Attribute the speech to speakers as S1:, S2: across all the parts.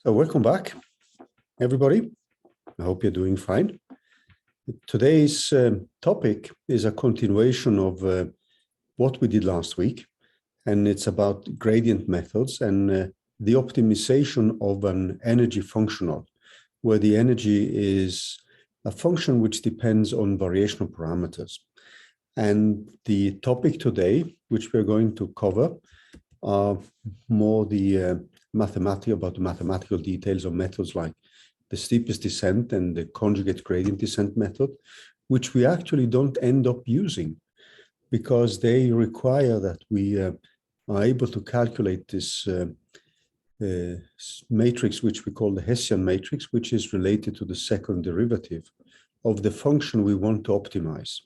S1: Welcome back, everybody. I hope you're doing fine. Today's topic is a continuation of what we did last week, and it's about gradient methods and the optimization of an energy functional, where the energy is a function which depends on variational parameters. And the topic today, which we're going to cover, are more the mathematical details of methods like the steepest descent and the conjugate gradient descent method, which we actually don't end up using because they require that we are able to calculate this matrix, which we call the Hessian matrix, which is related to the second derivative of the function we want to optimize.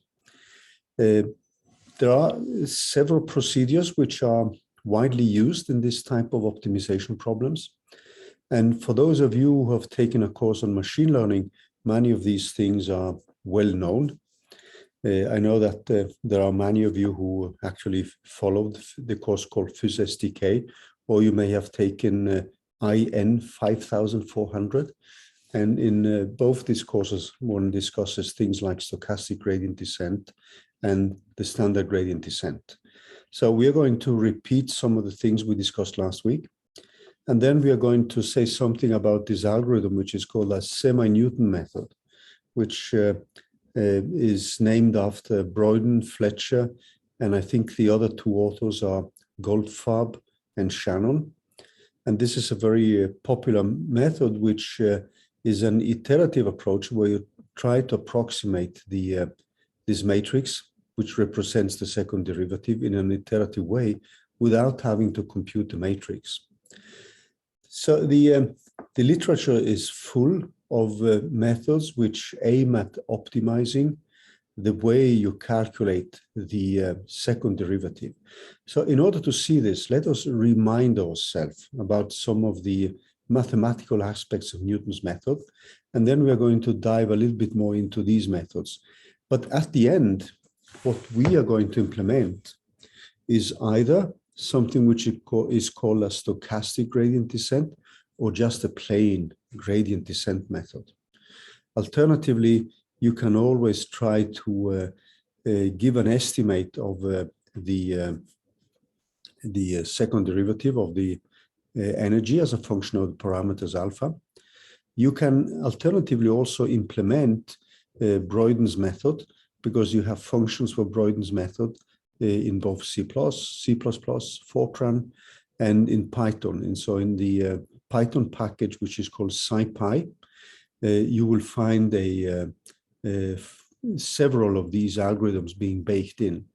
S1: There are several procedures which are widely used in this type of optimization problems. And for those of you who have taken a course on machine learning, many of these things are well known. I know that there are many of you who actually followed the course called Phys SDK, or you may have taken IN 5400. And in both these courses, one discusses things like stochastic gradient descent and the standard gradient descent. So we are going to repeat some of the things we discussed last week. And then we are going to say something about this algorithm, which is called a semi-Newton method, which is named after Breuden, Fletcher, and I think the other two authors are Goldfab and Shannon. And this is a very popular method, which is an iterative approach where you try to approximate this matrix, which represents the second derivative in an iterative way without having to compute the matrix. So the literature is full of methods which aim at optimizing the way you calculate the second derivative. So in order to see this, let us remind ourselves about some of the mathematical aspects of Newton's method, and then we are going to dive a little bit more into these methods. But at the end, what we are going to implement is either something which is called a stochastic gradient descent or just a plain gradient descent method. Alternatively, you can always try to give an estimate of the second derivative of the energy as a function of the parameters alpha. You can alternatively also implement Breuden's method, because you have functions for Breuden's method in both C++, Fortran, and in Python. And so in the Python package, which is called SciPy, you will find several of these algorithms being baked in.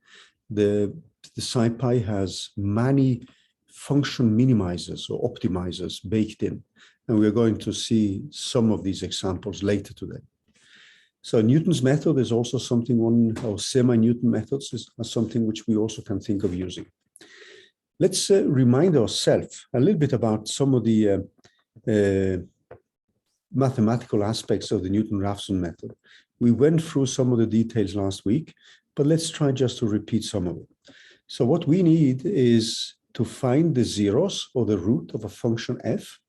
S1: The SciPy has many function minimizers or optimizers baked in, and we're going to see some of these examples later today. So Newton's method is also something, or semi-Newton methods is something which we also can think of using. Let's remind ourselves a little bit about some of the mathematical aspects of the Newton-Raphson method. We went through some of the details last week, but let's try just to repeat some of it. So what we need is to find the zeros or the root of a function f.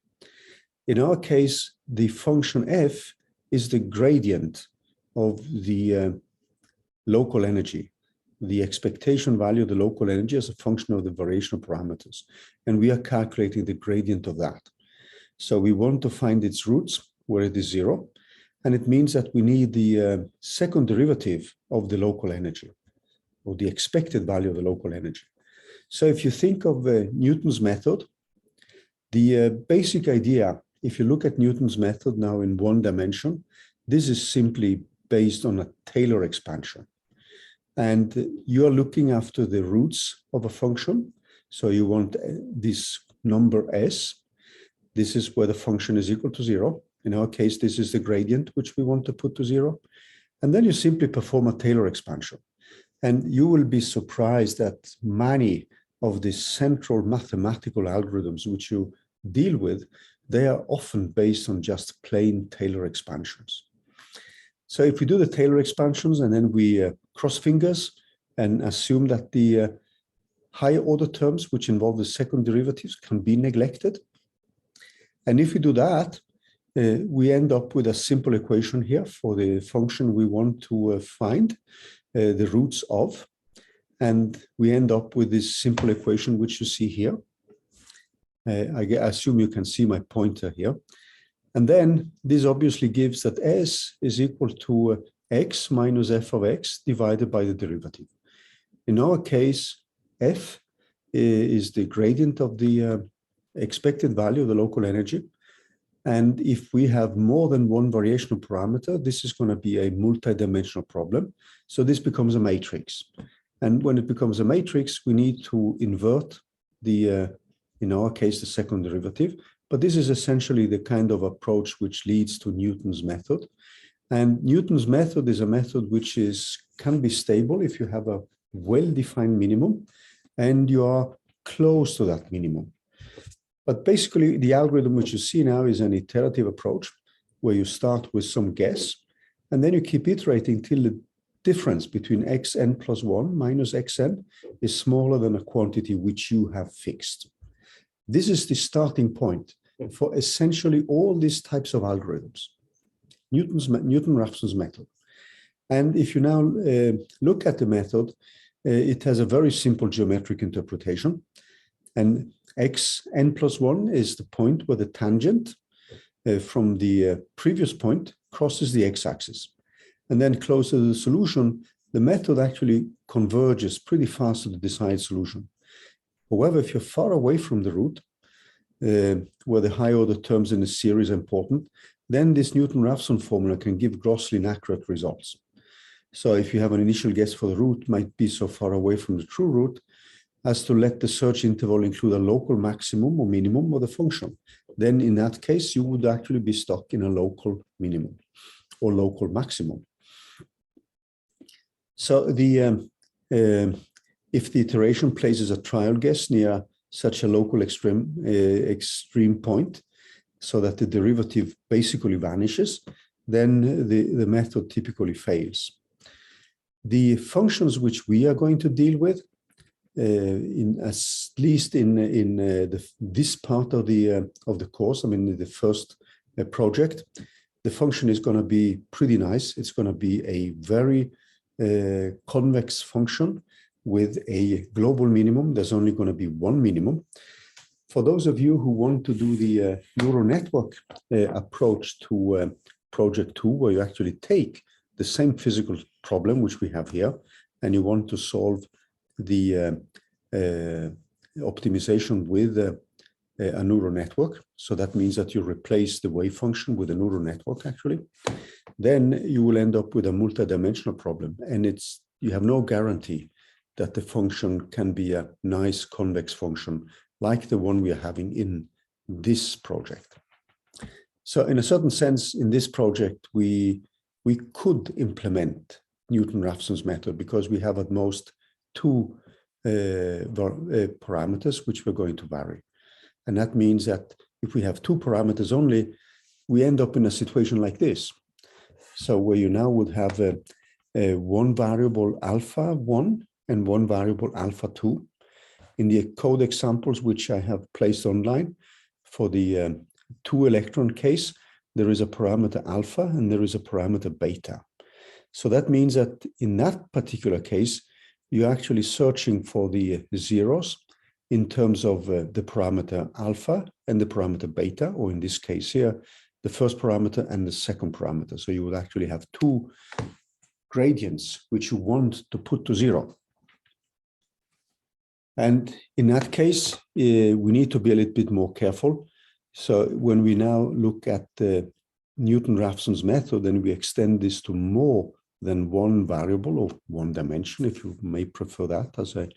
S1: In our case, the function f is the gradient of the local energy, the expectation value of the local energy as a function of the variational parameters. And we are calculating the gradient of that. So we want to find its roots where it is 0. And it means that we need the second derivative of the local energy, or the expected value of the local energy. So if you think of Newton's method, the basic idea, if you look at Newton's method now in one dimension, this is simply based on a Taylor expansion. And you are looking after the roots of a function. So you want this number s. This is where the function is equal to 0. In our case, this is the gradient which we want to put to 0. And then you simply perform a Taylor expansion. And you will be surprised that many of the central mathematical algorithms which you deal with, they are often based on just plain Taylor expansions. So if we do the Taylor expansions and then we cross fingers and assume that the higher order terms which involve the second derivatives can be neglected, And if we do that, we end up with a simple equation here for the function we want to find the roots of. And we end up with this simple equation, which you see here. I assume you can see my pointer here. And then this obviously gives that S is equal to x minus f of x divided by the derivative. In our case, f is the gradient of the expected value of the local energy. And if we have more than one variational parameter, this is going to be a multidimensional problem. So this becomes a matrix. And when it becomes a matrix, we need to invert the, in our case, the second derivative. But this is essentially the kind of approach which leads to Newton's method. And Newton's method is a method which can be stable if you have a well-defined minimum and you are close to that minimum. But basically, the algorithm which you see now is an iterative approach where you start with some guess, and then you keep iterating till the difference between xn plus 1 minus xn is smaller than a quantity which you have fixed. This is the starting point for essentially all these types of algorithms, Newton-Raphson's method. And if you now look at the method, it has a very simple geometric interpretation. And xn plus 1 is the point where the tangent from the previous point crosses the x-axis. And then closer to the solution, the method actually converges pretty fast to the desired solution. However, if you're far away from the root, where the high order terms in the series are important, then this Newton-Raphson formula can give grossly inaccurate results. So if you have an initial guess for the root, might be so far away from the true root as to let the search interval include a local maximum or minimum of the function. Then in that case, you would actually be stuck in a local minimum or local maximum. So the if the iteration places a trial guess near such a local extreme point, so that the derivative basically vanishes, then the method typically fails. The functions which we are going to deal with, at least in this part of the course, I mean the first project, the function is going to be pretty nice. It's going to be a very convex function with a global minimum. There's only going to be one minimum. For those of you who want to do the neural network approach to project 2, where you actually take the same physical problem which we have here, and you want to solve the optimization with a neural network, so that means that you replace the wave function with a neural network actually, then you will end up with a multidimensional problem, and you have no guarantee that the function can be a nice convex function like the one we are having in this project. So in a certain sense, in this project, we could implement Newton-Raphson's method because we have at most two parameters which we're going to vary. And that means that if we have two parameters only, we end up in a situation like this. So where you now would have one variable alpha 1 and one variable alpha 2. In the code examples which I have placed online, for the 2-electron case, there is a parameter alpha and there is a parameter beta. So that means that in that particular case, you're actually searching for the zeros in terms of the parameter alpha and the parameter beta, or in this case here, the first parameter and the second parameter. So you would actually have two gradients which you want to put to 0. And in that case, we need to be a little bit more careful. So when we now look at the Newton-Raphson's method, and we extend this to more than one variable or one dimension, if you may prefer that as a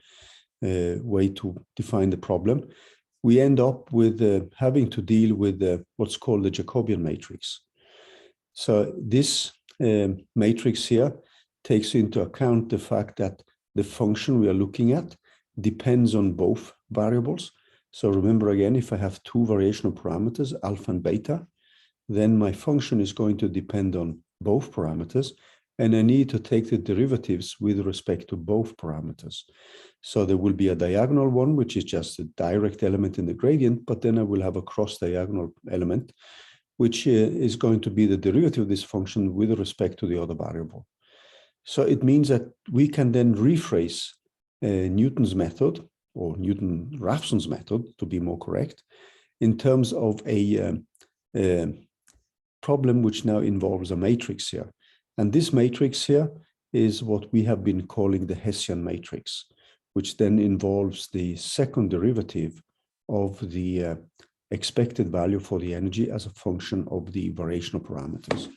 S1: way to define the problem, we end up with having to deal with what's called the Jacobian matrix. So this matrix here takes into account the fact that the function we are looking at depends on both variables. So remember again, if I have two variational parameters, alpha and beta, then my function is going to depend on both parameters. and I need to take the derivatives with respect to both parameters. So there will be a diagonal one, which is just a direct element in the gradient, but then I will have a cross-diagonal element, which is going to be the derivative of this function with respect to the other variable. So it means that we can then rephrase Newton's method, or Newton-Raphson's method, to be more correct, in terms of a problem which now involves a matrix here. And this matrix here is what we have been calling the Hessian matrix, which then involves the second derivative of the expected value for the energy as a function of the variational parameters.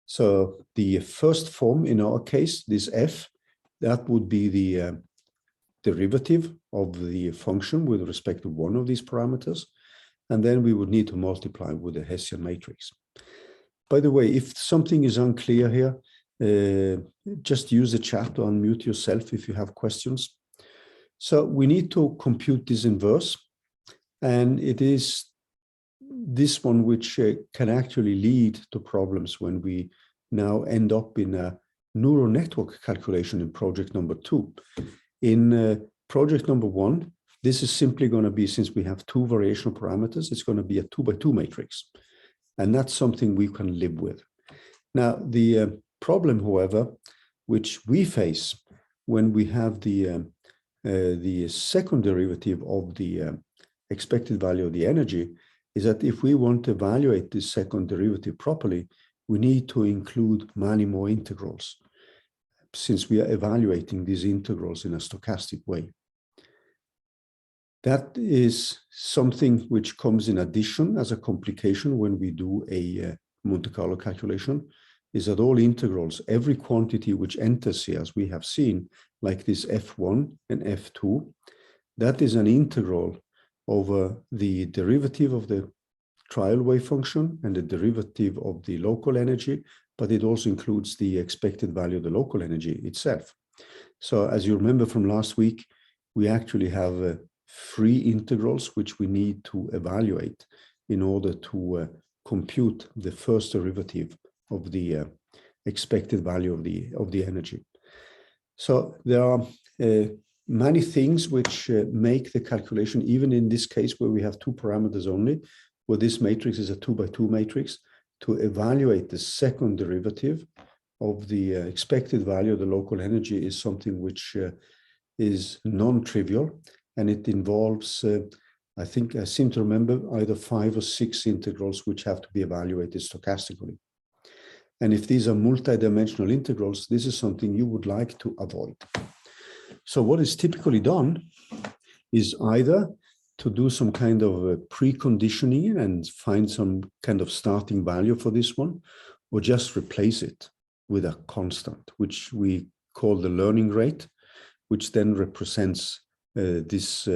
S1: So the first form in our case, this f, that would be the derivative of the function with respect to one of these parameters. And then we would need to multiply with the Hessian matrix. By the way, if something is unclear here, just use the chat to unmute yourself if you have questions. So we need to compute this inverse, and it is this one which can actually lead to problems when we now end up in a neural network calculation in project number 2. In project number 1, this is simply going to be, since we have two variational parameters, it's going to be a 2x2 matrix. And that's something we can live with. Now, the problem, however, which we face when we have the second derivative of the expected value of the energy is that if we want to evaluate this second derivative properly, we need to include many more integrals, since we are evaluating these integrals in a stochastic way. That is something which comes in addition as a complication when we do a Monte Carlo calculation, is that all integrals, every quantity which enters here, as we have seen, like this f1 and f2, that is an integral over the derivative of the trial wave function and the derivative of the local energy, but it also includes the expected value of the local energy itself. So as you remember from last week, we actually have 3 integrals which we need to evaluate in order to compute the first derivative of the expected value of the energy. So there are many things which make the calculation, even in this case where we have 2 parameters only, where this matrix is a 2x2 matrix, to evaluate the second derivative of the expected value of the local energy is something which is non-trivial. And it involves, I think I seem to remember, either 5 or 6 integrals which have to be evaluated stochastically. And if these are multidimensional integrals, this is something you would like to avoid. So what is typically done is either to do some kind of preconditioning and find some kind of starting value for this one, or just replace it with a constant, which we call the learning rate, which then represents this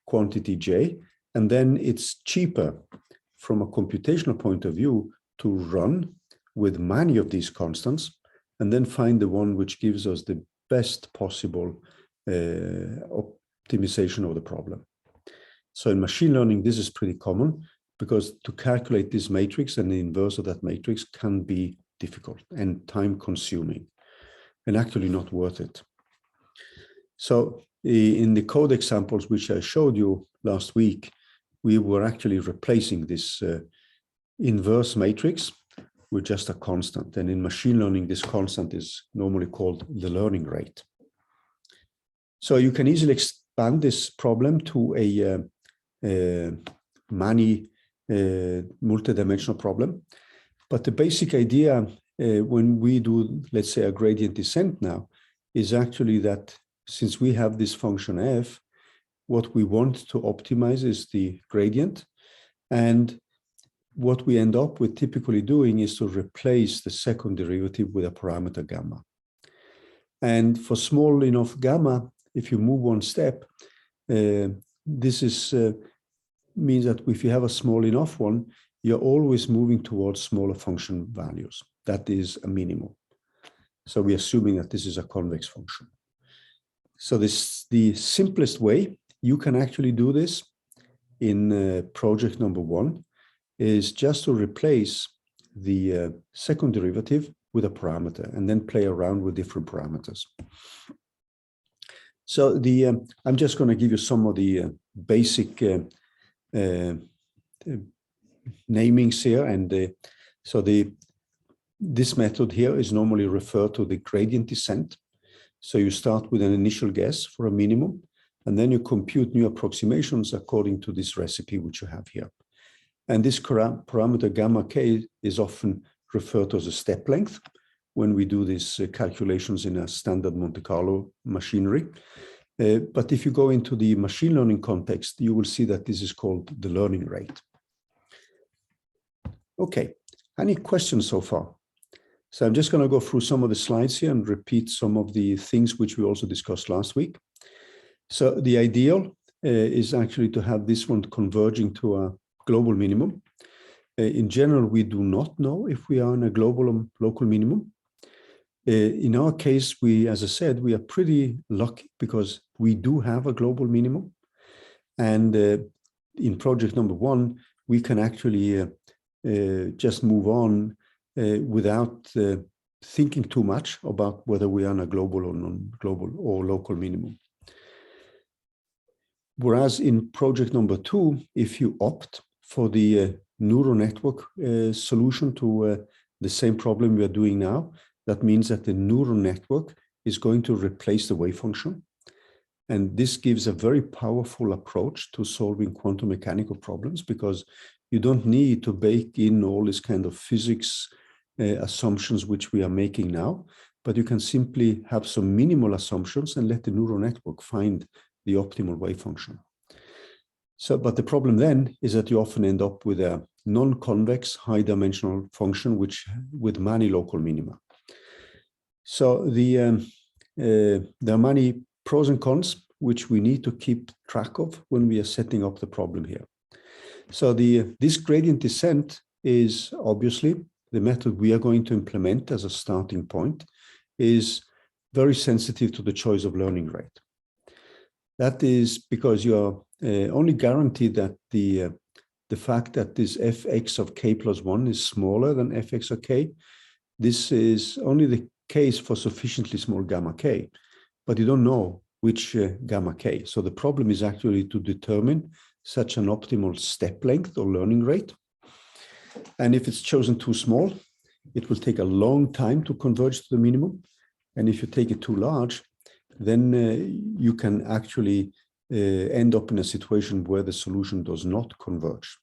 S1: quantity j, and then it's cheaper from a computational point of view to run with many of these constants and then find the one which gives us the best possible optimization of the problem. So in machine learning, this is pretty common because to calculate this matrix and the inverse of that matrix can be difficult and time consuming and actually not worth it. So in the code examples which I showed you last week, we were actually replacing this inverse matrix with just a constant. And in machine learning, this constant is normally called the learning rate. So you can easily expand this problem to a many multidimensional problem. But the basic idea when we do, let's say, a gradient descent now, is actually that since we have this function f, what we want to optimize is the gradient. And what we end up with typically doing is to replace the second derivative with a parameter gamma. And for small enough gamma, if you move one step, this is means that if you have a small enough one, you're always moving towards smaller function values. That is a minimum. So we're assuming that this is a convex function. So this, the simplest way you can actually do this in project number 1 is just to replace the second derivative with a parameter and then play around with different parameters. So I'm just going to give you some of the basic namings here, and this method here is normally referred to the gradient descent. So you start with an initial guess for a minimum, and then you compute new approximations according to this recipe which you have here. And this parameter gamma k is often referred to as a step length when we do these calculations in a standard Monte Carlo machinery. But if you go into the machine learning context, you will see that this is called the learning rate. Okay, any questions so far? So I'm just going to go through some of the slides here and repeat some of the things which we also discussed last week. So the ideal is actually to have this one converging to a global minimum. In general, we do not know if we are in a global or local minimum. In our case, as I said, we are pretty lucky because we do have a global minimum. And in project number 1, we can actually just move on without thinking too much about whether we are on a global or non-global or local minimum. Whereas in project number 2, if you opt for the neural network solution to the same problem we are doing now, that means that the neural network is going to replace the wave function. And this gives a very powerful approach to solving quantum mechanical problems, because you don't need to bake in all this kind of physics assumptions which we are making now, but you can simply have some minimal assumptions and let the neural network find the optimal wave function. So, but the problem then is that you often end up with a non-convex high-dimensional function with many local minima. So there are many pros and cons which we need to keep track of when we are setting up the problem here. So this gradient descent is obviously the method we are going to implement as a starting point, is very sensitive to the choice of learning rate. That is because you are only guaranteed that the fact that this fx of k plus 1 is smaller than fx of k. This is only the case for sufficiently small gamma k, but you don't know which gamma k. So the problem is actually to determine such an optimal step length or learning rate. And if it's chosen too small, it will take a long time to converge to the minimum. And if you take it too large, then you can actually end up in a situation where the solution does not converge.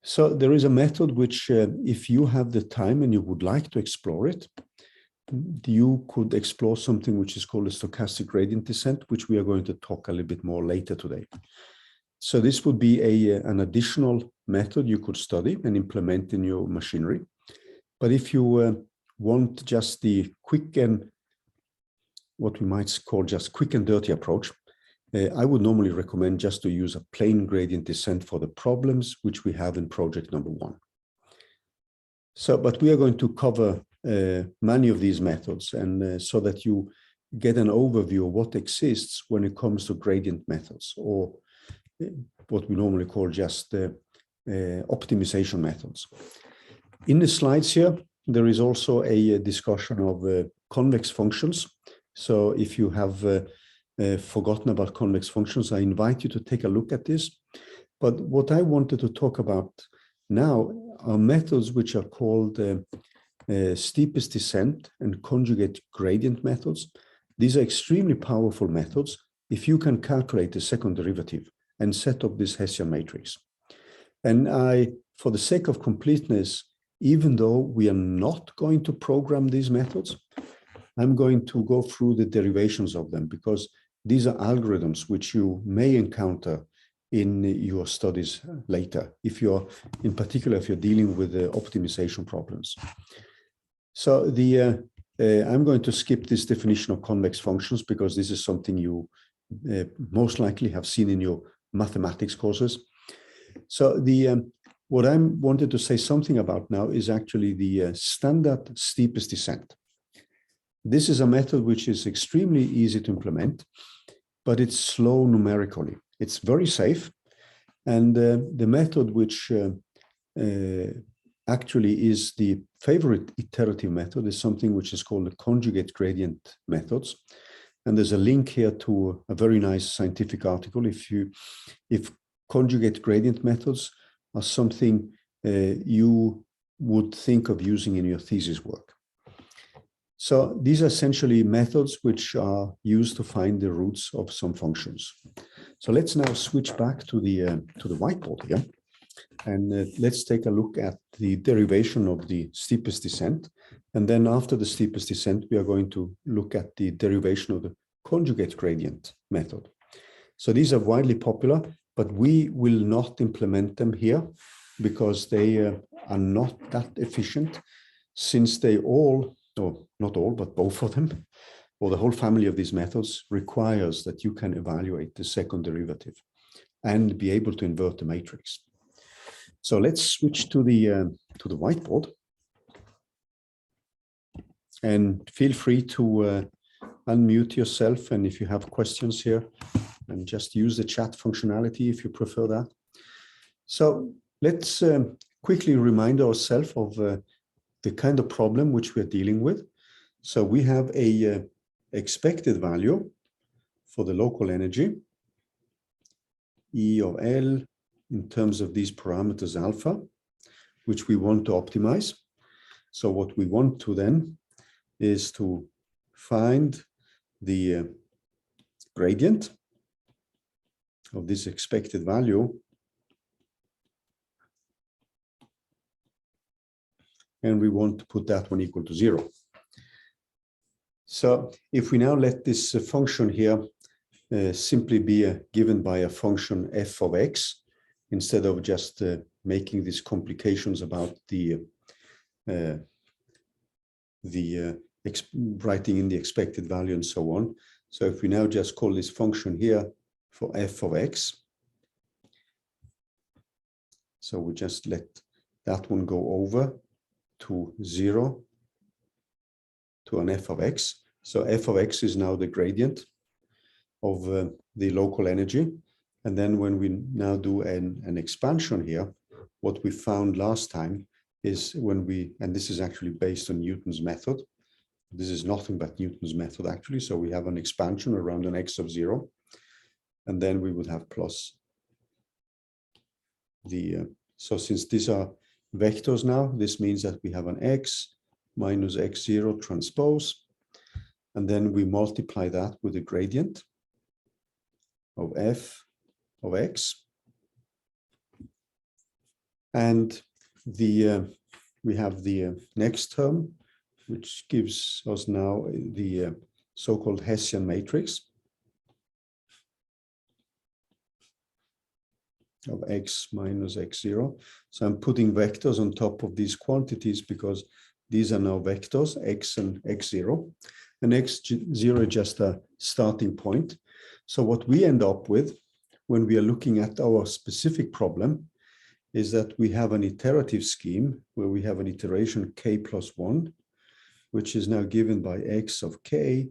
S1: So there is a method which, if you have the time and you would like to explore it, you could explore something which is called a stochastic gradient descent, which we are going to talk a little bit more later today. So this would be an additional method you could study and implement in your machinery. But if you want just the quick and what we might call just quick and dirty approach, I would normally recommend just to use a plain gradient descent for the problems which we have in project number 1. So, but we are going to cover many of these methods, and so that you get an overview of what exists when it comes to gradient methods, or what we normally call just optimization methods. In the slides here, there is also a discussion of convex functions. So if you have forgotten about convex functions, I invite you to take a look at this. But what I wanted to talk about now are methods which are called steepest descent and conjugate gradient methods. These are extremely powerful methods if you can calculate the second derivative and set up this Hessian matrix. And for the sake of completeness, even though we are not going to program these methods, I'm going to go through the derivations of them, because these are algorithms which you may encounter in your studies later, if you're, in particular, if you're dealing with optimization problems. So I'm going to skip this definition of convex functions, because this is something you most likely have seen in your mathematics courses. So what I wanted to say something about now is actually the standard steepest descent. This is a method which is extremely easy to implement, but it's slow numerically. It's very safe. And the method which actually is the favorite iterative method is something which is called the conjugate gradient methods. And there's a link here to a very nice scientific article. If conjugate gradient methods are something you would think of using in your thesis work. So these are essentially methods which are used to find the roots of some functions. So let's now switch back to the whiteboard here. And let's take a look at the derivation of the steepest descent. And then after the steepest descent, we are going to look at the derivation of the conjugate gradient method. So these are widely popular, but we will not implement them here because they are not that efficient, since they all, or not all, but both of them, or the whole family of these methods requires that you can evaluate the second derivative and be able to invert the matrix. So let's switch to the whiteboard, and feel free to unmute yourself. And if you have questions here, and just use the chat functionality if you prefer that. So let's quickly remind ourselves of the kind of problem which we're dealing with. So we have a expected value for the local energy, E of L, in terms of these parameters alpha, which we want to optimize. So what we want to then is to find the gradient of this expected value, and we want to put that one equal to 0. So if we now let this function here simply be given by a function f of x, instead of just making these complications about the writing in the expected value and so on. So if we now just call this function here for f of x, so we just let that one go over to 0 to an f of x. So f of x is now the gradient of the local energy. And then when we now do an expansion here, what we found last time is when we, and this is actually based on Newton's method. This is nothing but Newton's method actually. So we have an expansion around an x of 0. And then we would have plus the, so since these are vectors now, this means that we have an x minus x0 transpose. And then we multiply that with the gradient of f of x, and we have the next term, which gives us now the so-called Hessian matrix of x minus x0. So I'm putting vectors on top of these quantities because these are now vectors, x and x0, and x0 is just a starting point. So what we end up with when we are looking at our specific problem is that we have an iterative scheme where we have an iteration k plus 1, which is now given by x of k.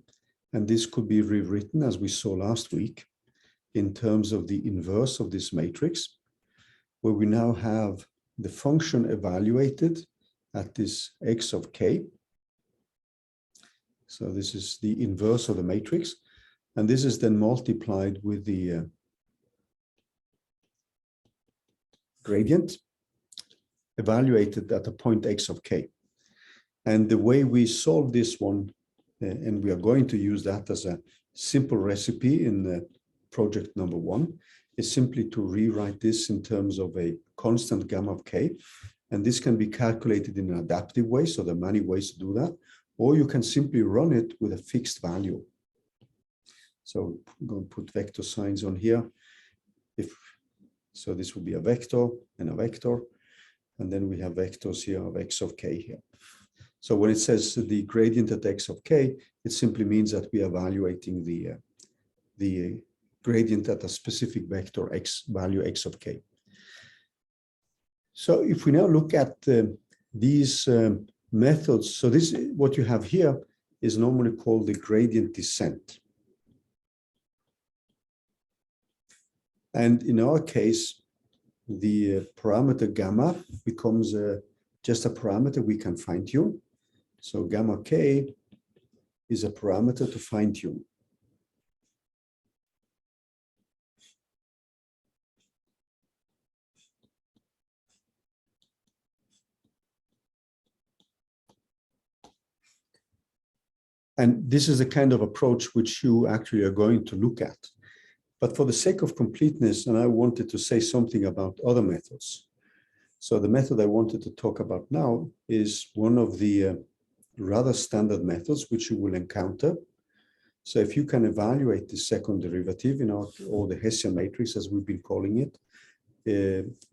S1: And this could be rewritten, as we saw last week, in terms of the inverse of this matrix, where we now have the function evaluated at this x of k. So this is the inverse of the matrix. And this is then multiplied with the gradient evaluated at a point x of k. And the way we solve this one, and we are going to use that as a simple recipe in project number 1, is simply to rewrite this in terms of a constant gamma of k. And this can be calculated in an adaptive way, so there are many ways to do that. Or you can simply run it with a fixed value. So I'm going to put vector signs on here. So this will be a vector and a vector. And then we have vectors here of x of k here. So when it says the gradient at x of k, it simply means that we are evaluating the gradient at a specific vector x value x of k. So if we now look at these methods, so this, what you have here is normally called the gradient descent. And in our case, the parameter gamma becomes just a parameter we can fine tune. So gamma k is a parameter to fine tune. And this is the kind of approach which you actually are going to look at. But for the sake of completeness, and I wanted to say something about other methods. So the method I wanted to talk about now is one of the rather standard methods which you will encounter. So if you can evaluate the second derivative, or the Hessian matrix as we've been calling it,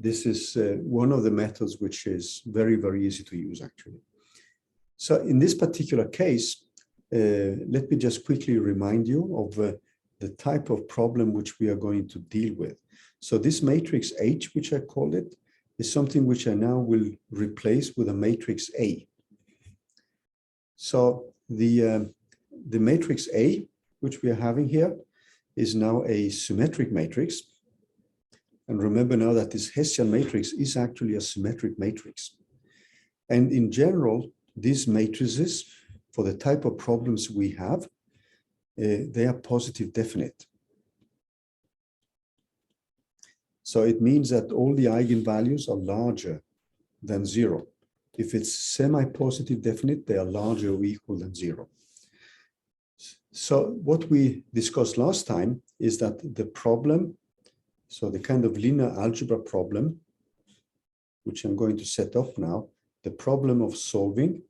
S1: this is one of the methods which is very, very easy to use actually. So in this particular case, let me just quickly remind you of the type of problem which we are going to deal with. So this matrix H, which I called it, is something which I now will replace with a matrix A. So the matrix A, which we are having here, is now a symmetric matrix. And remember now that this Hessian matrix is actually a symmetric matrix. And in general, these matrices, for the type of problems we have, they are positive definite. So it means that all the eigenvalues are larger than 0. If it's semi-positive definite, they are larger or equal than 0. So what we discussed last time is that the problem, so the kind of linear algebra problem, which I'm going to set up now, the problem of solving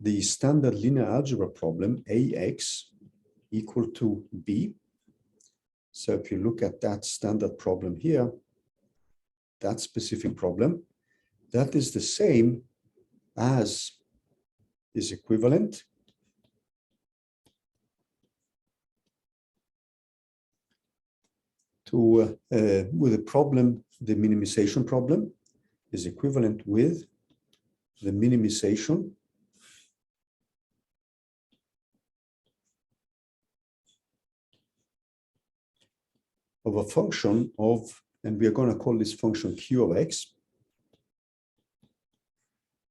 S1: the standard linear algebra problem AX equal to B. So if you look at that standard problem here, that specific problem, that is the same as, is equivalent to, with the problem, the minimization problem is equivalent with the minimization of a function of, and we are going to call this function q of x,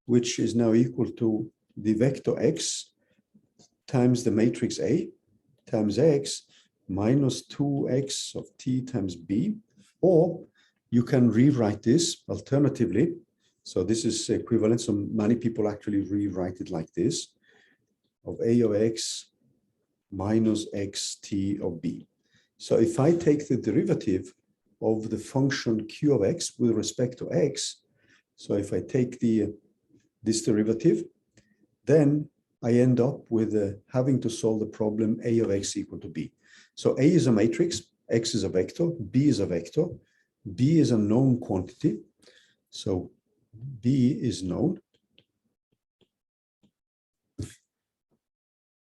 S1: which is now equal to the vector x times the matrix A times x minus 2x of t times b, or you can rewrite this alternatively. So this is equivalent. So many people actually rewrite it like this, of a of x minus xt of b. So if I take the derivative of the function q of x with respect to x, so if I take this derivative, then I end up with having to solve the problem a of x equal to b. So a is a matrix, x is a vector, b is a vector, b is a known quantity. So b is known.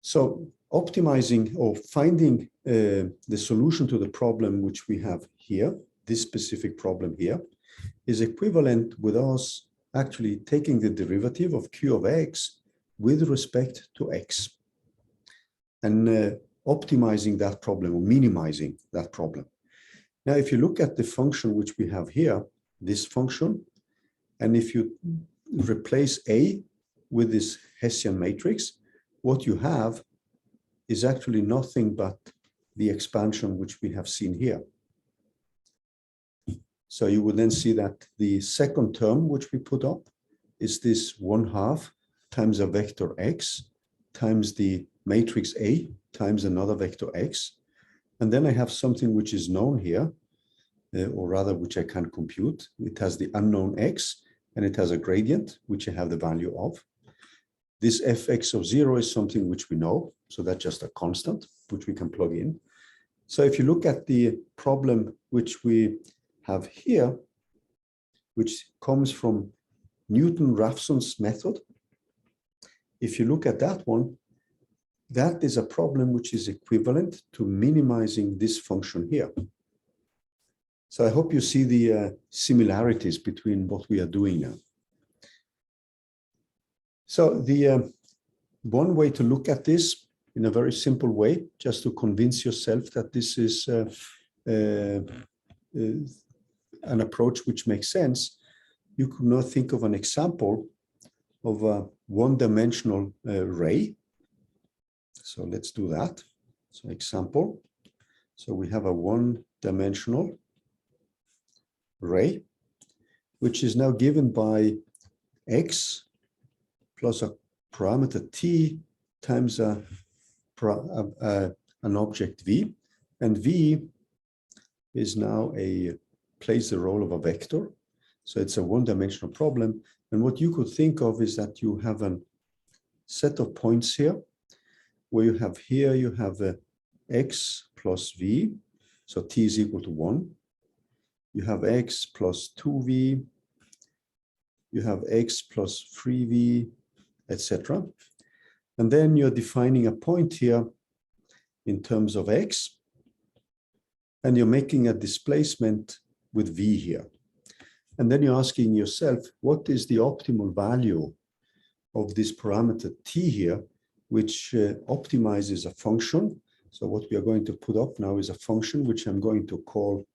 S1: So optimizing or finding the solution to the problem which we have here, this specific problem here, is equivalent with us actually taking the derivative of q of x with respect to x and optimizing that problem or minimizing that problem. Now, if you look at the function which we have here, this function, and if you replace A with this Hessian matrix, what you have is actually nothing but the expansion which we have seen here. So you would then see that the second term which we put up is this 1/2 times a vector x times the matrix A times another vector x. And then I have something which is known here, or rather which I can compute. It has the unknown x and it has a gradient which I have the value of. This fx of 0 is something which we know, so that's just a constant which we can plug in. So if you look at the problem which we have here, which comes from Newton-Raphson's method, if you look at that one, that is a problem which is equivalent to minimizing this function here. So I hope you see the similarities between what we are doing now. So the one way to look at this in a very simple way, just to convince yourself that this is an approach which makes sense, you could now think of an example of a one-dimensional ray. So let's do that. So example. So we have a one-dimensional ray, which is now given by x plus a parameter t times an object v, and v is now plays the role of a vector. So it's a one-dimensional problem. And what you could think of is that you have a set of points here, where you have x plus v, so t is equal to 1. You have x plus 2v, you have x plus 3v, etc. And then you're defining a point here in terms of x, and you're making a displacement with v here. And then you're asking yourself, what is the optimal value of this parameter t here, which optimizes a function. So what we are going to put up now is a function which I'm going to call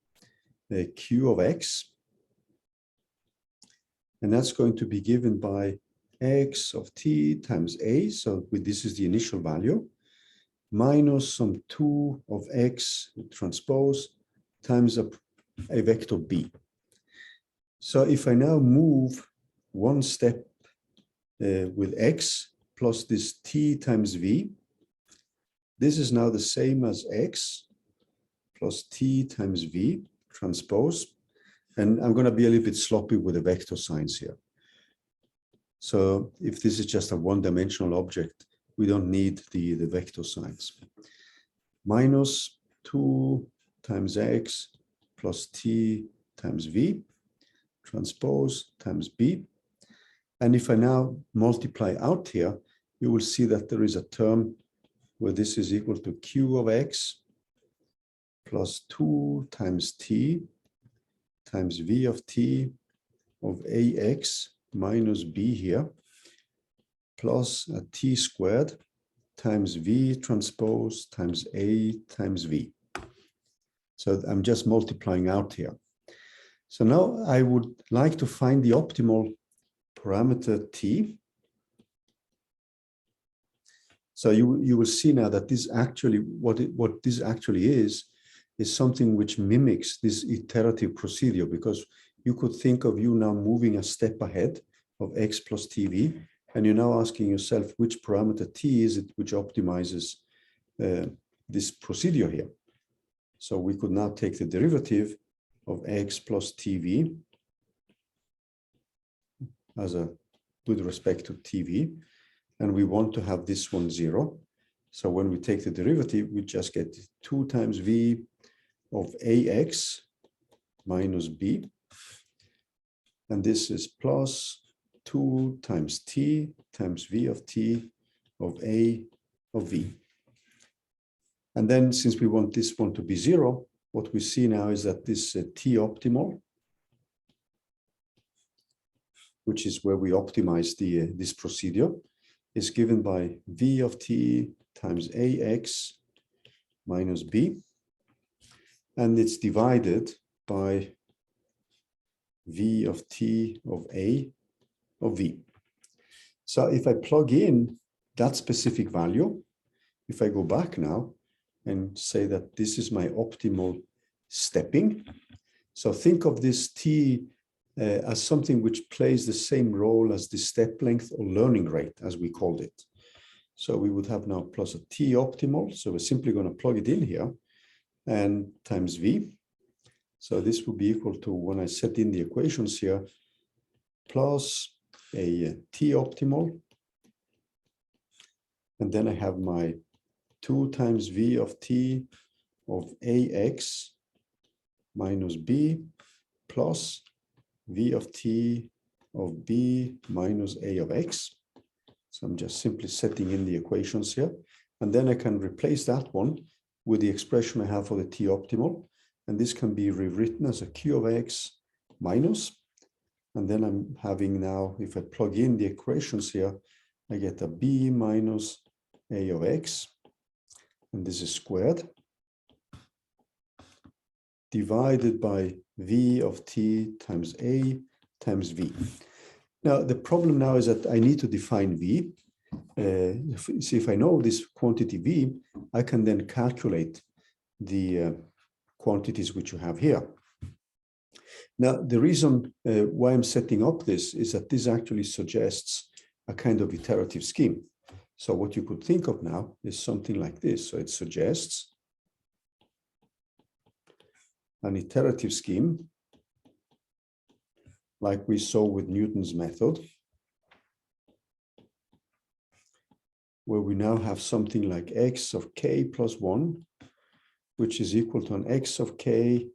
S1: q of x. And that's going to be given by x of t times a. So this is the initial value, minus some 2 of x transpose times a vector b. So if I now move one step with x plus this t times v, this is now the same as x plus t times v transpose. And I'm going to be a little bit sloppy with the vector signs here. So if this is just a one-dimensional object, we don't need the vector signs. Minus 2 times x plus t times v transpose times b. And if I now multiply out here, you will see that there is a term where this is equal to q of x plus 2 times t times v of t of ax minus b here, plus a t squared times v transpose times a times v. So I'm just multiplying out here. So now I would like to find the optimal parameter t. So you will see now that this actually, what this actually is something which mimics this iterative procedure, because you could think of you now moving a step ahead of x plus tv, and you're now asking yourself which parameter t is it which optimizes this procedure here. So we could now take the derivative of x plus tv with respect to tv, and we want to have this one 0. So when we take the derivative, we just get 2 times v of ax minus b, and this is plus 2 times t times v of t of a of v. And then since we want this one to be 0, what we see now is that this t optimal, which is where we optimize this procedure, is given by v of t times ax minus b, and it's divided by v of t of a of v. So if I plug in that specific value, if I go back now and say that this is my optimal stepping, so think of this t as something which plays the same role as the step length or learning rate, as we called it. So we would have now plus a t optimal. So we're simply going to plug it in here and times v. So this would be equal to, when I set in the equations here, plus a t optimal. And then I have my 2 times v of t of ax minus b plus v of t of b minus a of x. So I'm just simply setting in the equations here. And then I can replace that one with the expression I have for the t optimal. And this can be rewritten as a q of x minus. And then I'm having now, if I plug in the equations here, I get a b minus a of x. And this is squared, divided by v of t times a times V. Now, the problem now is that I need to define V. If I know this quantity V, I can then calculate the quantities which you have here. Now, the reason why I'm setting up this is that this actually suggests a kind of iterative scheme. So what you could think of now is something like this. So it suggests an iterative scheme like we saw with Newton's method, where we now have something like x of k plus 1, which is equal to an x of k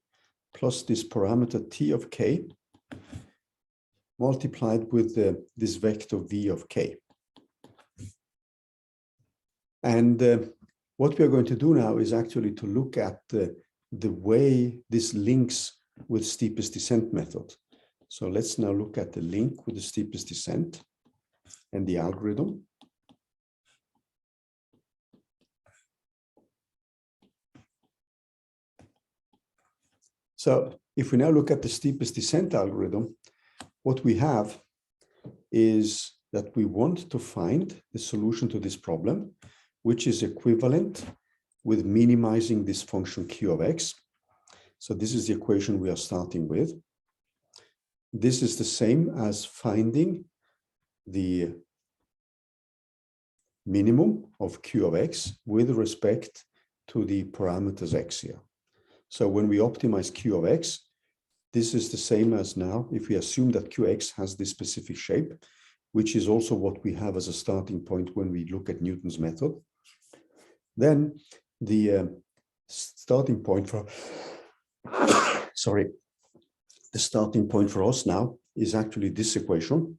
S1: plus this parameter t of k multiplied with this vector v of k. And what we are going to do now is actually to look at the way this links with steepest descent method. So let's now look at the link with the steepest descent and the algorithm. So if we now look at the steepest descent algorithm, what we have is that we want to find the solution to this problem, which is equivalent with minimizing this function q of x. So this is the equation we are starting with. This is the same as finding the minimum of q of x with respect to the parameters x here. So when we optimize q of x, this is the same as now if we assume that qx has this specific shape, which is also what we have as a starting point when we look at Newton's method. Then the starting point for the starting point for us now is actually this equation.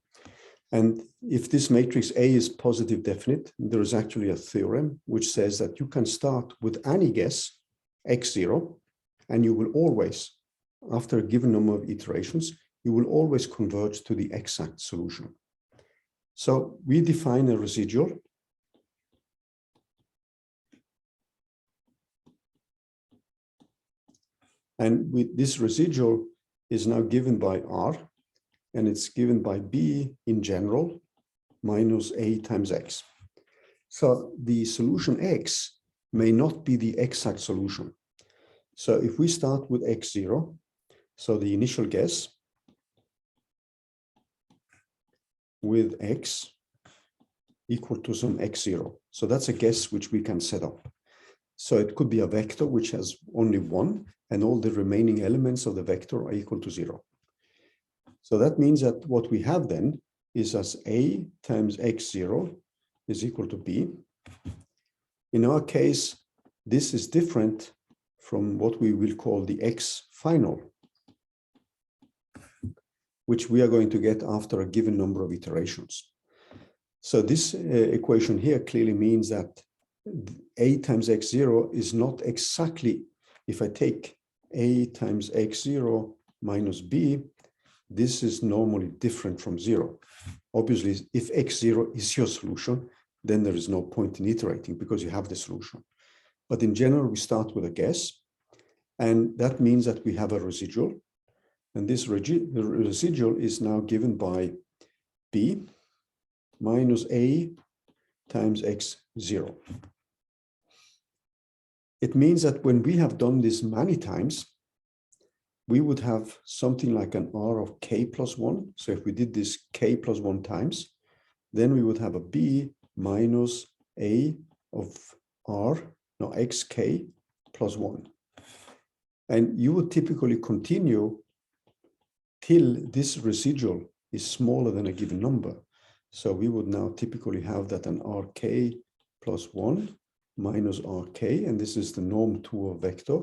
S1: And if this matrix A is positive definite, there is actually a theorem which says that you can start with any guess, x0, and you will always, after a given number of iterations, you will always converge to the exact solution. So we define a residual. And with this residual is now given by R, and it's given by B in general minus A times X. So the solution X may not be the exact solution. So if we start with X0, so the initial guess with X equal to some X0. So that's a guess which we can set up. So it could be a vector which has only one, and all the remaining elements of the vector are equal to 0. So that means that what we have then is as A times X0 is equal to B. In our case, this is different from what we will call the X final, which we are going to get after a given number of iterations. So this equation here clearly means that A times X0 is not exactly, if I take A times X0 minus B, this is normally different from 0. Obviously, if X0 is your solution, then there is no point in iterating because you have the solution. But in general, we start with a guess, and that means that we have a residual, and this residual is now given by B minus A times X0. It means that when we have done this many times, we would have something like an R of k plus 1. So if we did this k plus 1 times, then we would have a B minus A of R, no, xk plus 1. And you would typically continue till this residual is smaller than a given number. So we would now typically have that an rk plus 1 minus rk, and this is the norm to a vector,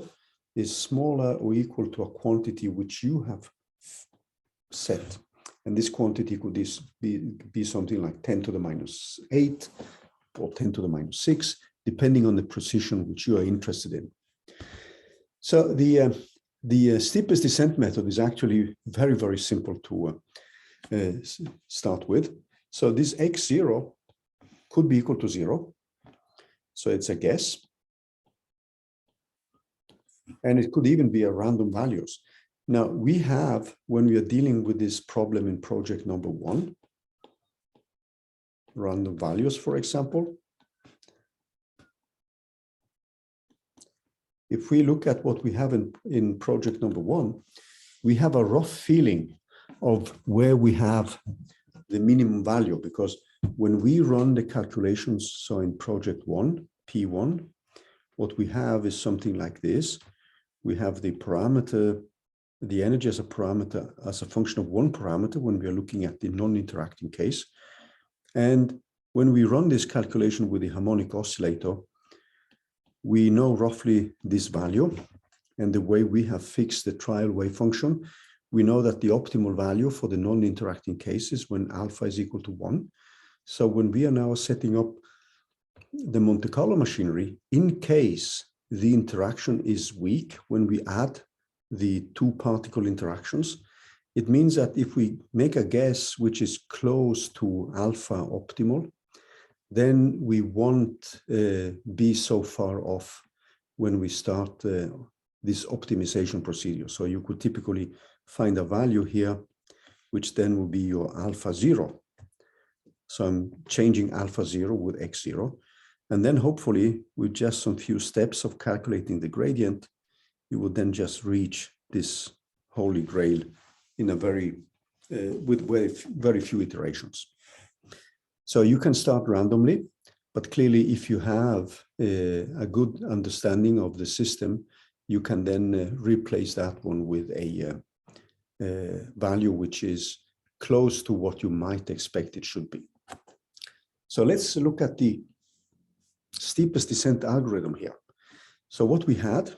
S1: is smaller or equal to a quantity which you have set. And this quantity could be something like 10 to the minus 8 or 10 to the minus 6, depending on the precision which you are interested in. So the steepest descent method is actually very, very simple to start with. So this x0 could be equal to 0. So it's a guess. And it could even be a random values. Now we have, when we are dealing with this problem in project number 1, random values, for example, if we look at what we have in project number 1, we have a rough feeling of where we have the minimum value, because when we run the calculations, so in project 1, P1, what we have is something like this. We have the parameter, the energy as a parameter, as a function of one parameter when we are looking at the non-interacting case. And when we run this calculation with the harmonic oscillator, we know roughly this value. And the way we have fixed the trial wave function, we know that the optimal value for the non-interacting case is when alpha is equal to 1. So when we are now setting up the Monte Carlo machinery, in case the interaction is weak, when we add the two particle interactions, it means that if we make a guess which is close to alpha optimal, then we won't be so far off when we start this optimization procedure. So you could typically find a value here, which then will be your alpha 0. So I'm changing alpha 0 with x0. And then hopefully with just some few steps of calculating the gradient, you will then just reach this holy grail in a with very few iterations. So you can start randomly, but clearly if you have a good understanding of the system, you can then replace that one with a value which is close to what you might expect it should be. So let's look at the steepest descent algorithm here. So what we had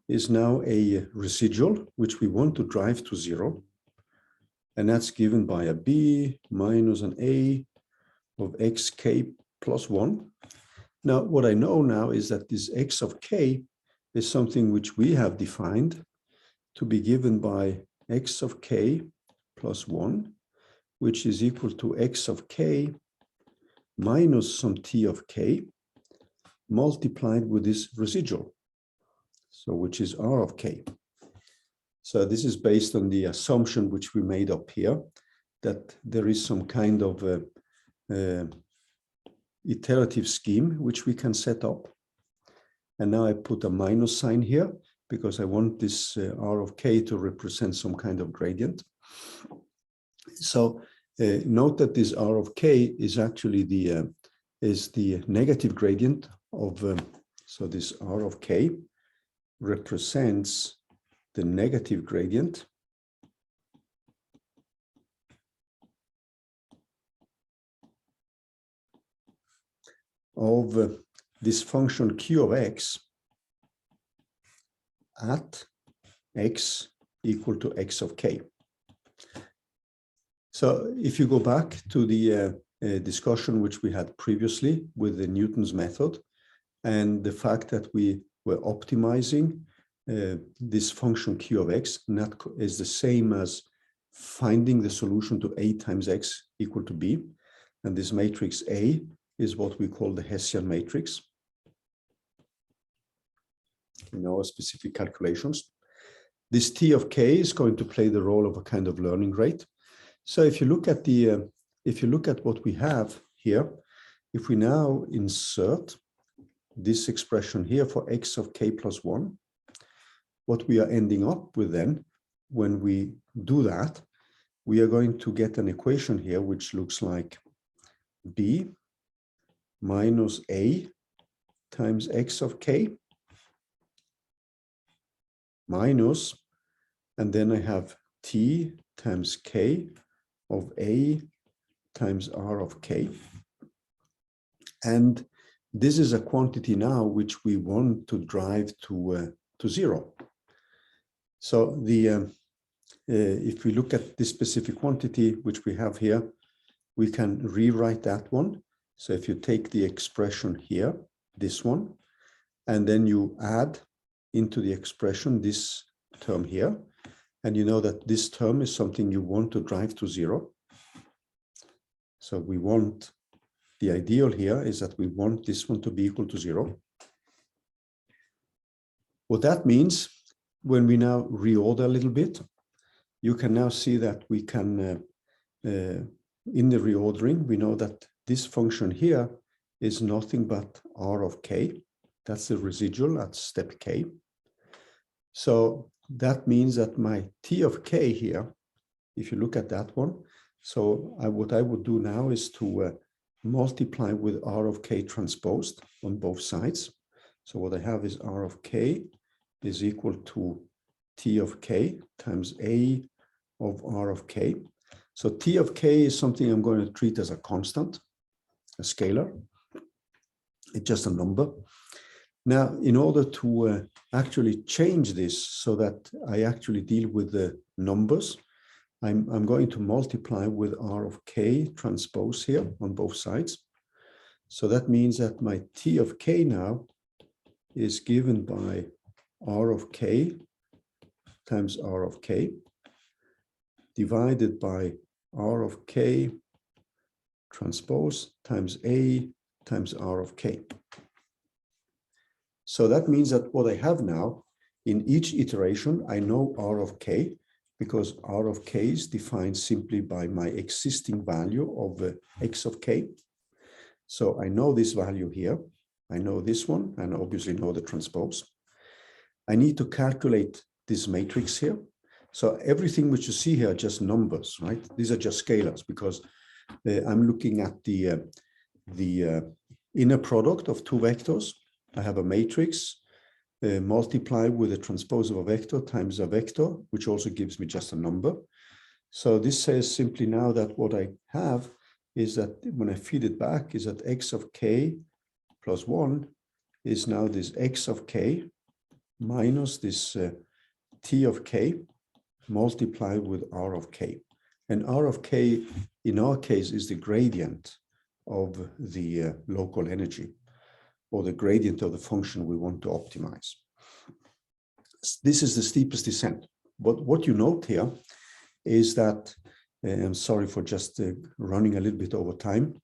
S1: is now a residual, which we want to drive to 0. And that's given by a b minus an a of xk plus 1. Now, what I know now is that this x of k is something which we have defined to be given by x of k plus 1, which is equal to x of k minus some t of k multiplied with this residual, so which is r of k. So this is based on the assumption which we made up here, that there is some kind of iterative scheme which we can set up. And now I put a minus sign here because I want this r of k to represent some kind of gradient. So note that this r of k is actually the negative gradient of, so this r of k represents the negative gradient of this function q of x at x equal to x of k. So if you go back to the discussion which we had previously with the Newton's method and the fact that we were optimizing this function q of x, and that is the same as finding the solution to a times x equal to b. And this matrix A is what we call the Hessian matrix in our specific calculations. This t of k is going to play the role of a kind of learning rate. So if you look at the if you look at what we have here, if we now insert this expression here for x of k plus 1, what we are ending up with then, when we do that, we are going to get an equation here which looks like b minus a times x of k minus, and then I have t times k of a times r of k. And this is a quantity now which we want to drive to 0. So the if we look at this specific quantity which we have here, we can rewrite that one. So if you take the expression here, this one, and then you add into the expression this term here, and you know that this term is something you want to drive to 0. So we want, the ideal here is that we want this one to be equal to 0. What that means, when we now reorder a little bit, you can now see that we can, in the reordering, we know that this function here is nothing but r of k. That's the residual at step k. So that means that my t of k here, if you look at that one, so what I would do now is to multiply with r of k transposed on both sides. So what I have is r of k is equal to t of k times a of r of k. So t of k is something I'm going to treat as a constant, a scalar. It's just a number. Now, in order to actually change this so that I actually deal with the numbers, I'm going to multiply with r of k transpose here on both sides. So that means that my t of k now is given by r of k times r of k divided by r of k transpose times a times r of k. So that means that what I have now, in each iteration, I know r of k, because r of k is defined simply by my existing value of x of k. So I know this value here. I know this one, and obviously know the transpose. I need to calculate this matrix here. So everything which you see here are just numbers, right? These are just scalars, because I'm looking at the inner product of two vectors. I have a matrix multiplied with the transpose of a vector times a vector, which also gives me just a number. So this says simply now that what I have is that when I feed it back is that x of k plus 1 is now this x of k minus this t of k multiplied with r of k. And r of k, in our case, is the gradient of the local energy, or the gradient of the function we want to optimize. This is the steepest descent. But what you note here is that, I'm sorry for just running a little bit over time,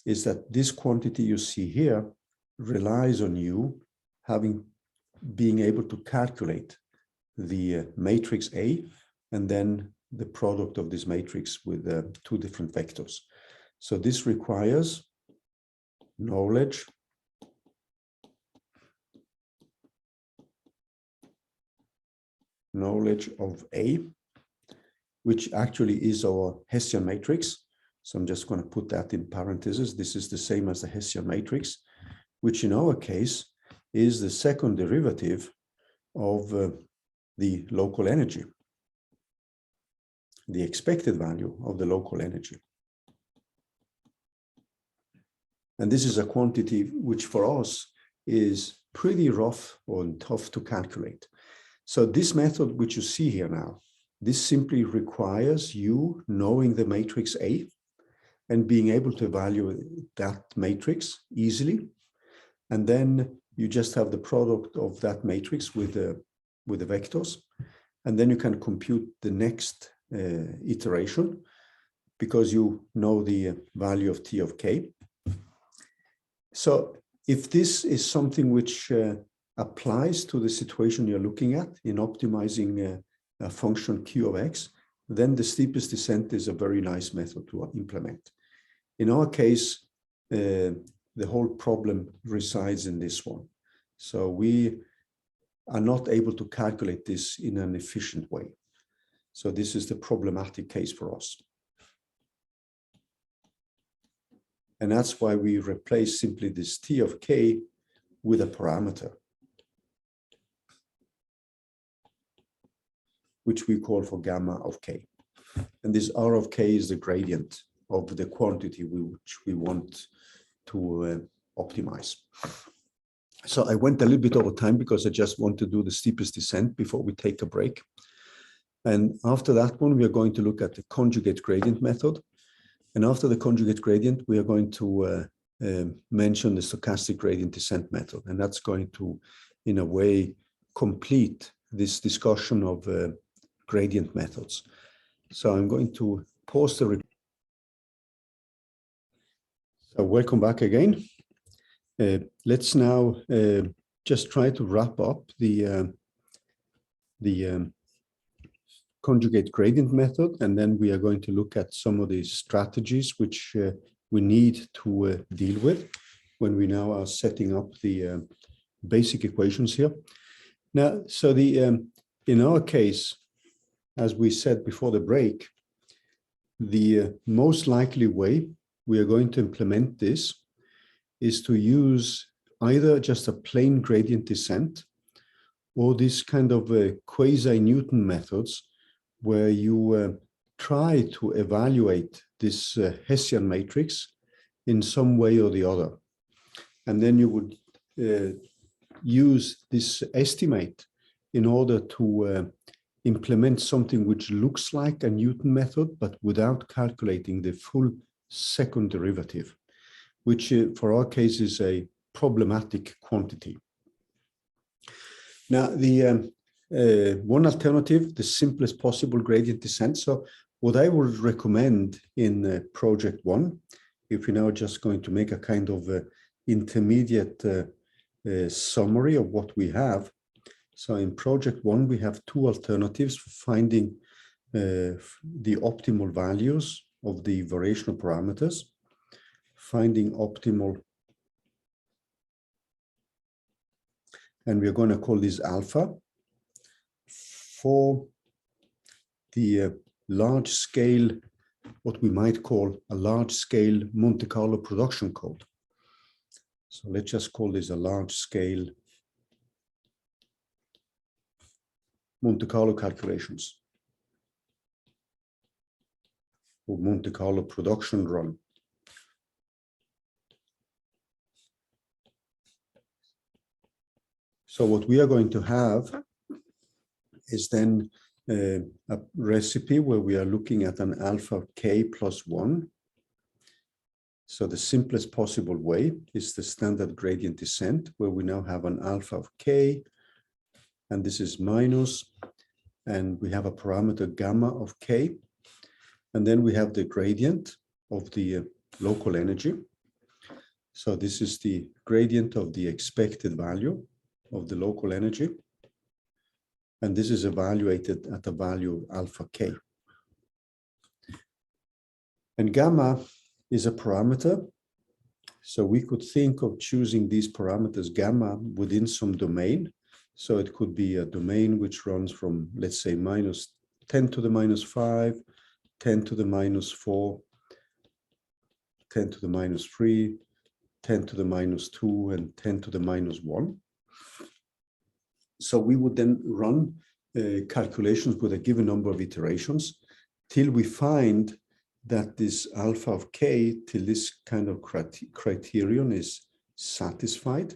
S1: is that this quantity you see here relies on you being able to calculate the matrix A and then the product of this matrix with two different vectors. So this requires knowledge of A, which actually is our Hessian matrix. So I'm just going to put that in parentheses. This is the same as the Hessian matrix, which in our case is the second derivative of the local energy, the expected value of the local energy. And this is a quantity which for us is pretty rough or tough to calculate. So this method which you see here now, this simply requires you knowing the matrix A and being able to evaluate that matrix easily. And then you just have the product of that matrix with the vectors. And then you can compute the next iteration because you know the value of t of k. So if this is something which applies to the situation you're looking at in optimizing a function q of x, then the steepest descent is a very nice method to implement. In our case, the whole problem resides in this one. So we are not able to calculate this in an efficient way. So this is the problematic case for us. And that's why we replace simply this t of k with a parameter, which we call for gamma of k. And this r of k is the gradient of the quantity which we want to optimize. So I went a little bit over time because I just want to do the steepest descent before we take a break. And after that one, we are going to look at the conjugate gradient method. And after the conjugate gradient, we are going to mention the stochastic gradient descent method. And that's going to, in a way, complete this discussion of gradient methods. So I'm going to pause the recording. So welcome back again. Let's now just try to wrap up the the conjugate gradient method, and then we are going to look at some of the strategies which we need to deal with when we now are setting up the basic equations here. Now, so the in our case, as we said before the break, the most likely way we are going to implement this is to use either just a plain gradient descent or this kind of quasi-Newton methods where you try to evaluate this Hessian matrix in some way or the other. And then you would use this estimate in order to implement something which looks like a Newton method, but without calculating the full second derivative, which for our case is a problematic quantity. Now, the one alternative, the simplest possible gradient descent. So what I would recommend in project one, if we're now just going to make a kind of intermediate summary of what we have. So in project one, we have two alternatives for finding the optimal values of the variational parameters, finding optimal, and we're going to call this alpha, for the large scale, what we might call a large scale Monte Carlo production code. So let's just call this a large scale Monte Carlo calculations or Monte Carlo production run. So what we are going to have is then a recipe where we are looking at an alpha k plus 1. So the simplest possible way is the standard gradient descent, where we now have an alpha of k, and this is minus, and we have a parameter gamma of k, and then we have the gradient of the local energy. So this is the gradient of the expected value of the local energy, and this is evaluated at a value alpha k. And gamma is a parameter, so we could think of choosing these parameters gamma within some domain. So it could be a domain which runs from, let's say, minus 10 to the minus 5, 10 to the minus 4, 10 to the minus 3, 10 to the minus 2, and 10 to the minus 1. So we would then run calculations with a given number of iterations till we find that this alpha of k, till this kind of criterion is satisfied.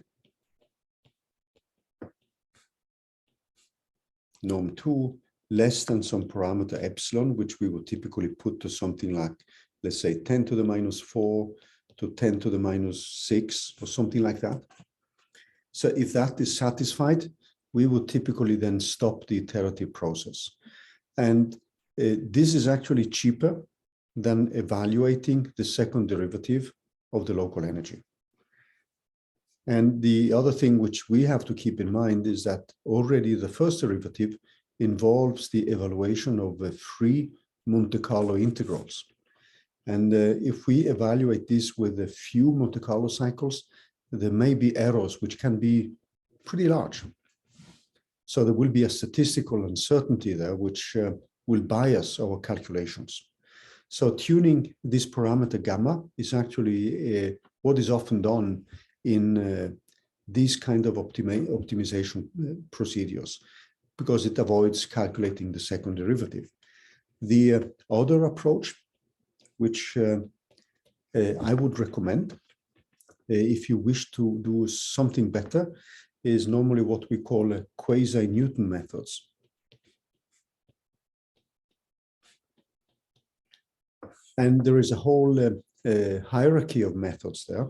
S1: Norm 2 less than some parameter epsilon, which we would typically put to something like, let's say, 10 to the minus 4 to 10 to the minus 6 or something like that. So if that is satisfied, we would typically then stop the iterative process. And this is actually cheaper than evaluating the second derivative of the local energy. And the other thing which we have to keep in mind is that already the first derivative involves the evaluation of the three Monte Carlo integrals. And if we evaluate this with a few Monte Carlo cycles, there may be errors which can be pretty large. So there will be a statistical uncertainty there which will bias our calculations. So tuning this parameter gamma is actually what is often done in these kind of optimization procedures, because it avoids calculating the second derivative. The other approach, which I would recommend if you wish to do something better, is normally what we call Quasi-Newton methods. And there is a whole hierarchy of methods there.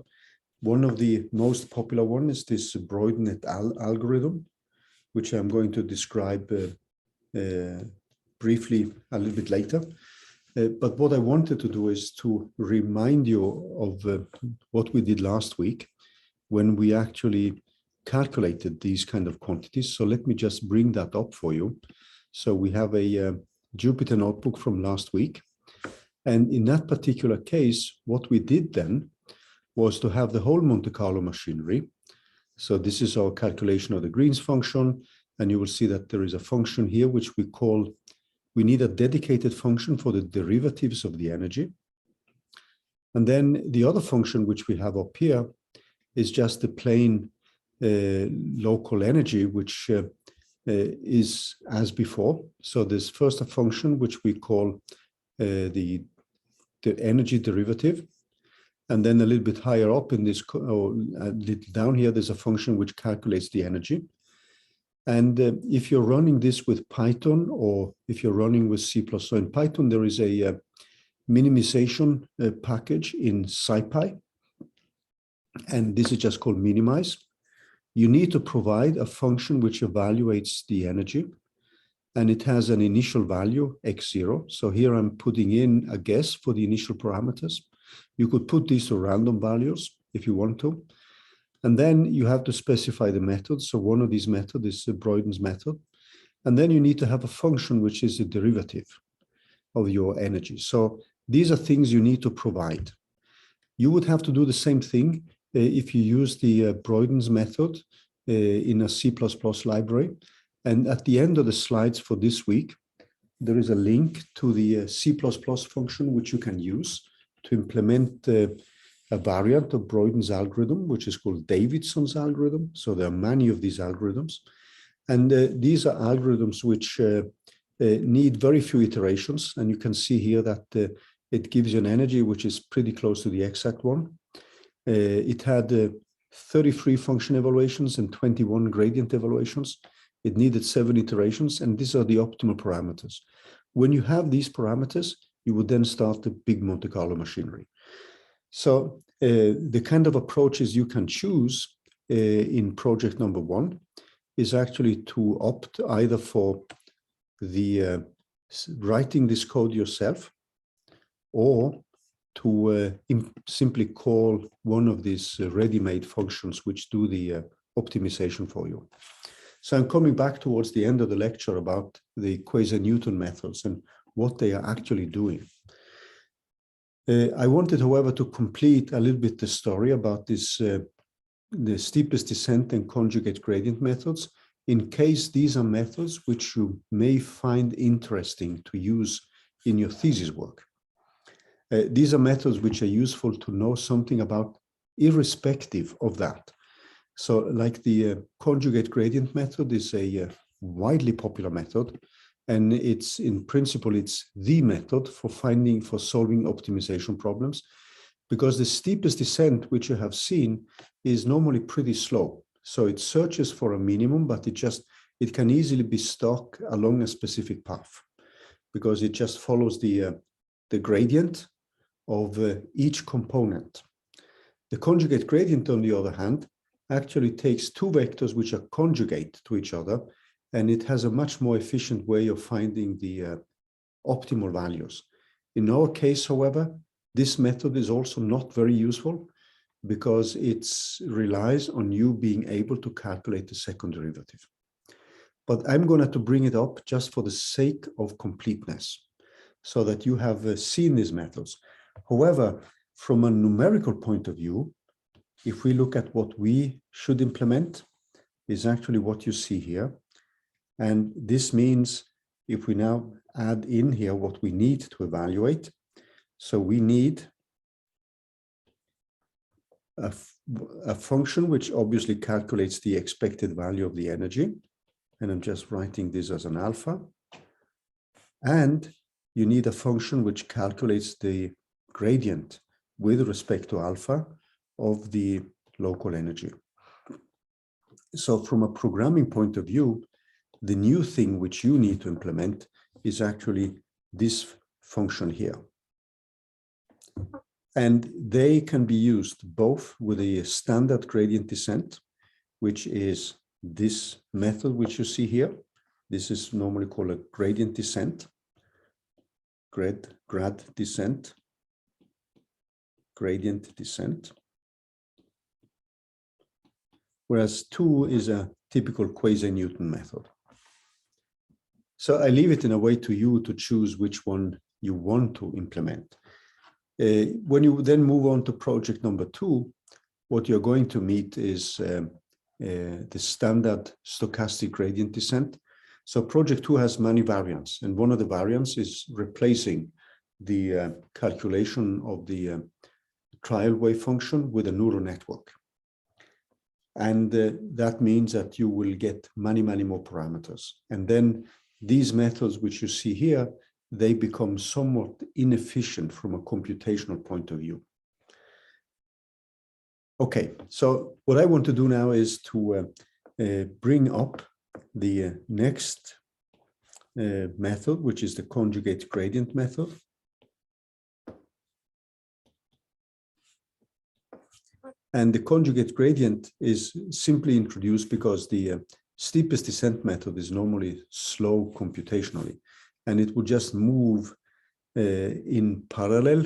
S1: One of the most popular one is this Breuden et al. Algorithm, which I'm going to describe briefly a little bit later. But what I wanted to do is to remind you of what we did last week when we actually calculated these kind of quantities. So let me just bring that up for you. So we have a Jupyter notebook from last week. And in that particular case, what we did then was to have the whole Monte Carlo machinery. So this is our calculation of the Green's function. And you will see that there is a function here, which we need a dedicated function for the derivatives of the energy. And then the other function, which we have up here, is just the plain local energy, which is as before. So there's first a function, which we call the energy derivative. And then a little bit higher up in this, or a little down here, there's a function which calculates the energy. And if you're running this with Python, or if you're running with C++, so in Python, there is a minimization package in SciPy. And this is just called minimize. You need to provide a function which evaluates the energy. And it has an initial value, x0. So here I'm putting in a guess for the initial parameters. You could put these to random values if you want to. And then you have to specify the method. So one of these methods is Breuden's method. And then you need to have a function which is a derivative of your energy. So these are things you need to provide. You would have to do the same thing if you use the Breuden's method in a C++ library. And at the end of the slides for this week, there is a link to the C++ function which you can use to implement a variant of Breuden's algorithm, which is called Davidson's algorithm. So there are many of these algorithms. And these are algorithms which need very few iterations. And you can see here that it gives you an energy which is pretty close to the exact one. It had 33 function evaluations and 21 gradient evaluations. It needed 7 iterations, and these are the optimal parameters. When you have these parameters, you would then start the big Monte Carlo machinery. So the kind of approaches you can choose in project number 1 is actually to opt either for the writing this code yourself, or to simply call one of these ready-made functions which do the optimization for you. So I'm coming back towards the end of the lecture about the Quasi-Newton methods and what they are actually doing. I wanted, however, to complete a little bit the story about this, the steepest descent and conjugate gradient methods, in case these are methods which you may find interesting to use in your thesis work. These are methods which are useful to know something about irrespective of that. So like the conjugate gradient method is a widely popular method, and it's in principle, it's the method for solving optimization problems, because the steepest descent, which you have seen, is normally pretty slow. So it searches for a minimum, but it can easily be stuck along a specific path, because it just follows the gradient of each component. The conjugate gradient, on the other hand, actually takes 2 vectors which are conjugate to each other, and it has a much more efficient way of finding the optimal values. In our case, however, this method is also not very useful because it relies on you being able to calculate the second derivative. But I'm going to bring it up just for the sake of completeness, so that you have seen these methods. However, from a numerical point of view, if we look at what we should implement, is actually what you see here. And this means if we now add in here what we need to evaluate, so we need a function which obviously calculates the expected value of the energy. And I'm just writing this as an alpha. And you need a function which calculates the gradient with respect to alpha of the local energy. So from a programming point of view, the new thing which you need to implement is actually this function here. And they can be used both with a standard gradient descent, which is this method which you see here. This is normally called a gradient descent, grad descent, gradient descent. whereas 2 is a typical Quasi-Newton method. So I leave it in a way to you to choose which one you want to implement. When you then move on to project number 2, what you're going to meet is the standard stochastic gradient descent. So project 2 has many variants, and one of the variants is replacing the calculation of the trial wave function with a neural network. And that means that you will get many, many more parameters. And then these methods, which you see here, they become somewhat inefficient from a computational point of view. Okay, so what I want to do now is to bring up the next method, which is the conjugate gradient method. And the conjugate gradient is simply introduced because the steepest descent method is normally slow computationally, and it would just move in parallel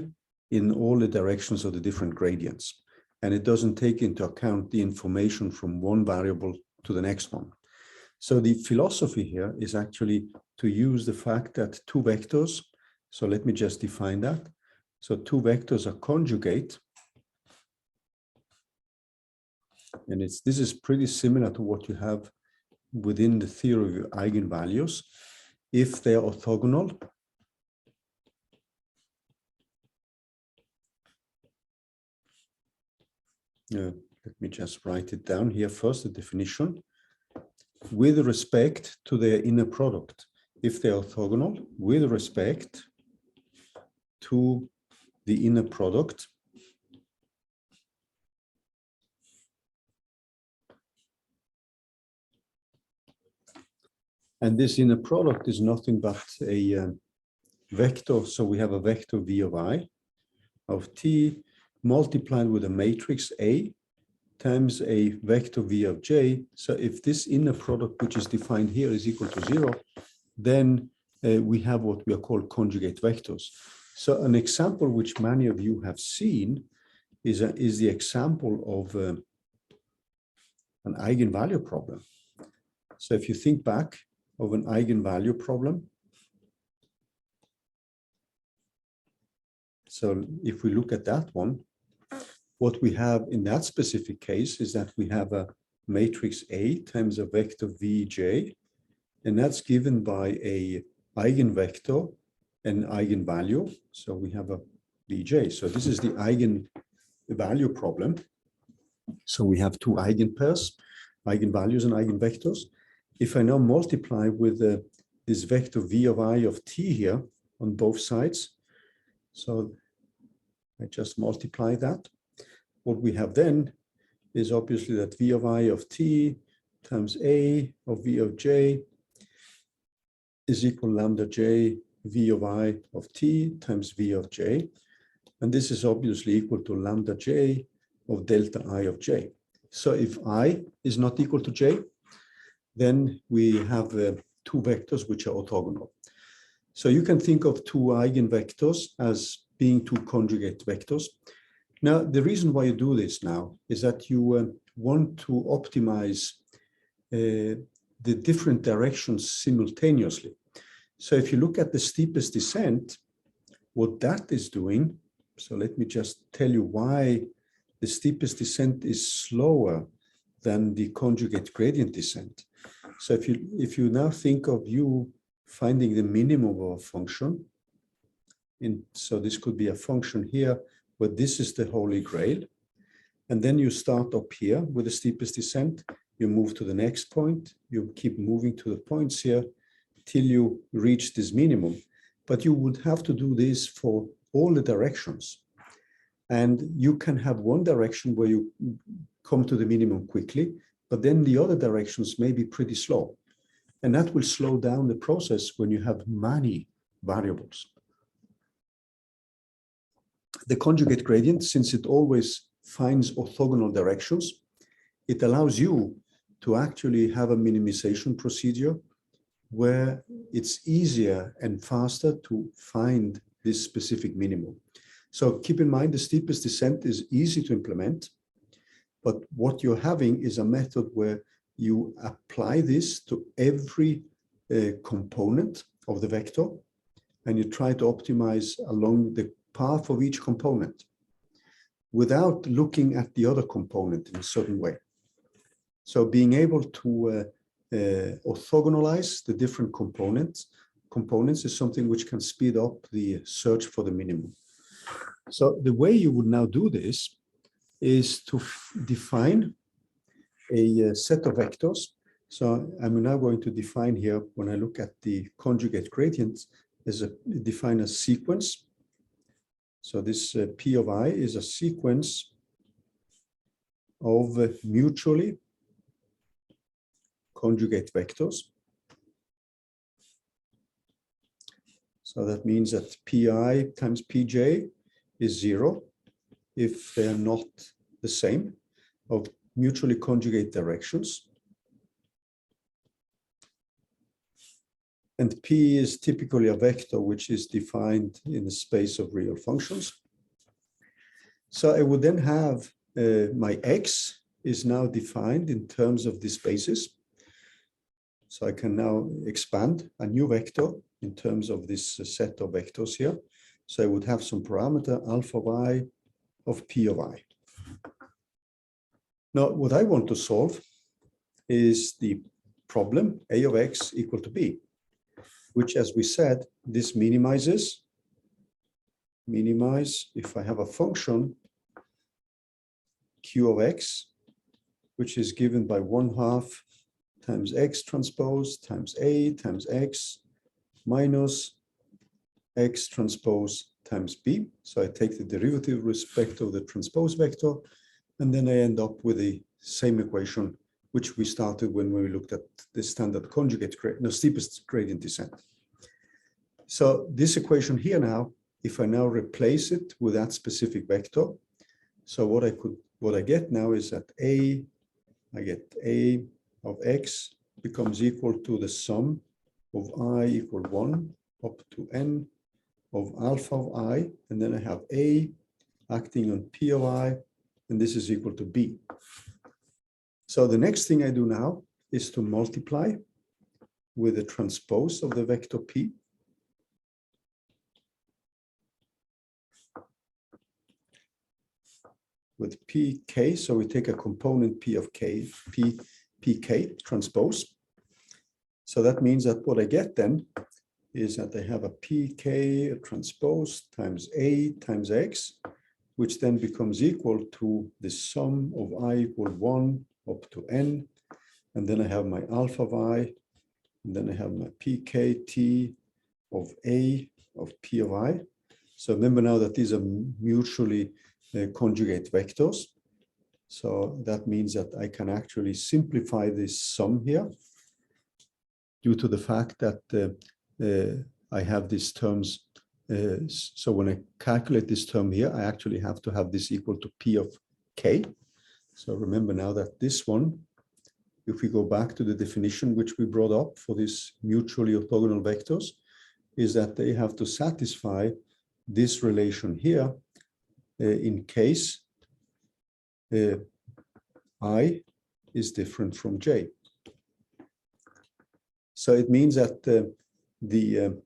S1: in all the directions of the different gradients. And it doesn't take into account the information from one variable to the next one. So the philosophy here is actually to use the fact that 2 vectors, so let me just define that. So 2 vectors are conjugate. And this is pretty similar to what you have within the theory of eigenvalues. If they're orthogonal, let me just write it down here first, the definition. With respect to their inner product, if they're orthogonal, with respect to the inner product, and this inner product is nothing but a vector. So we have a vector v of I of t multiplied with a matrix A times a vector v of j. So if this inner product, which is defined here, is equal to 0, then we have what we are called conjugate vectors. So an example which many of you have seen is the example of an eigenvalue problem. So if you think back of an eigenvalue problem, so if we look at that one, what we have in that specific case is that we have a matrix A times a vector Vj, and that's given by a eigenvector and eigenvalue. So we have a Vj. So this is the eigenvalue problem. So we have 2 eigenpairs, eigenvalues and eigenvectors. If I now multiply with this vector v of I of t here on both sides, so I just multiply that. What we have then is obviously that v of I of t times a of v of j is equal to lambda j v of I of t times v of j. And this is obviously equal to lambda j of delta I of j. So if I is not equal to j, then we have 2 vectors which are orthogonal. So you can think of 2 eigenvectors as being 2 conjugate vectors. Now, the reason why you do this now is that you want to optimize the different directions simultaneously. So if you look at the steepest descent, what that is doing, so let me just tell you why the steepest descent is slower than the conjugate gradient descent. So if you now think of you finding the minimum of a function, so this could be a function here, where this is the holy grail, and then you start up here with the steepest descent, you move to the next point, you keep moving to the points here till you reach this minimum. But you would have to do this for all the directions. And you can have one direction where you come to the minimum quickly, but then the other directions may be pretty slow. And that will slow down the process when you have many variables. The conjugate gradient, since it always finds orthogonal directions, it allows you to actually have a minimization procedure where it's easier and faster to find this specific minimum. So keep in mind, the steepest descent is easy to implement. But what you're having is a method where you apply this to every component of the vector, and you try to optimize along the path of each component without looking at the other component in a certain way. So being able to orthogonalize the different components is something which can speed up the search for the minimum. So the way you would now do this is to define a set of vectors. So I'm now going to define here, when I look at the conjugate gradient, define a sequence. So this P of I is a sequence of mutually conjugate vectors. So that means that Pi times Pj is 0 if they are not the same, of mutually conjugate directions. And P is typically a vector which is defined in the space of real functions. So I would then have my X is now defined in terms of this basis. So I can now expand a new vector in terms of this set of vectors here. So I would have some parameter alpha of I of P of I. Now, what I want to solve is the problem A of X equal to B, which, as we said, this minimize if I have a function Q of X, which is given by 1/2 times X transpose times A times X minus X transpose times B. So I take the derivative with respect of the transpose vector, and then I end up with the same equation which we started when we looked at the standard conjugate steepest gradient descent. So this equation here now, if I now replace it with that specific vector, so what I get now is that I get A of X becomes equal to the sum of I equal 1 up to n of alpha of I, and then I have A acting on P of I, and this is equal to B. So the next thing I do now is to multiply with the transpose of the vector P. With pk, so we take a component P of k, pk transpose. So that means that what I get then is that I have a pk transpose times A times X, which then becomes equal to the sum of I equal 1 up to n. And then I have my alpha of I, and then I have my pkt of A of P of I. So remember now that these are mutually conjugate vectors. So that means that I can actually simplify this sum here due to the fact that I have these terms. So when I calculate this term here, I actually have to have this equal to P of K. So remember now that this one, if we go back to the definition which we brought up for these mutually orthogonal vectors, is that they have to satisfy this relation here in case I is different from J. So it means that the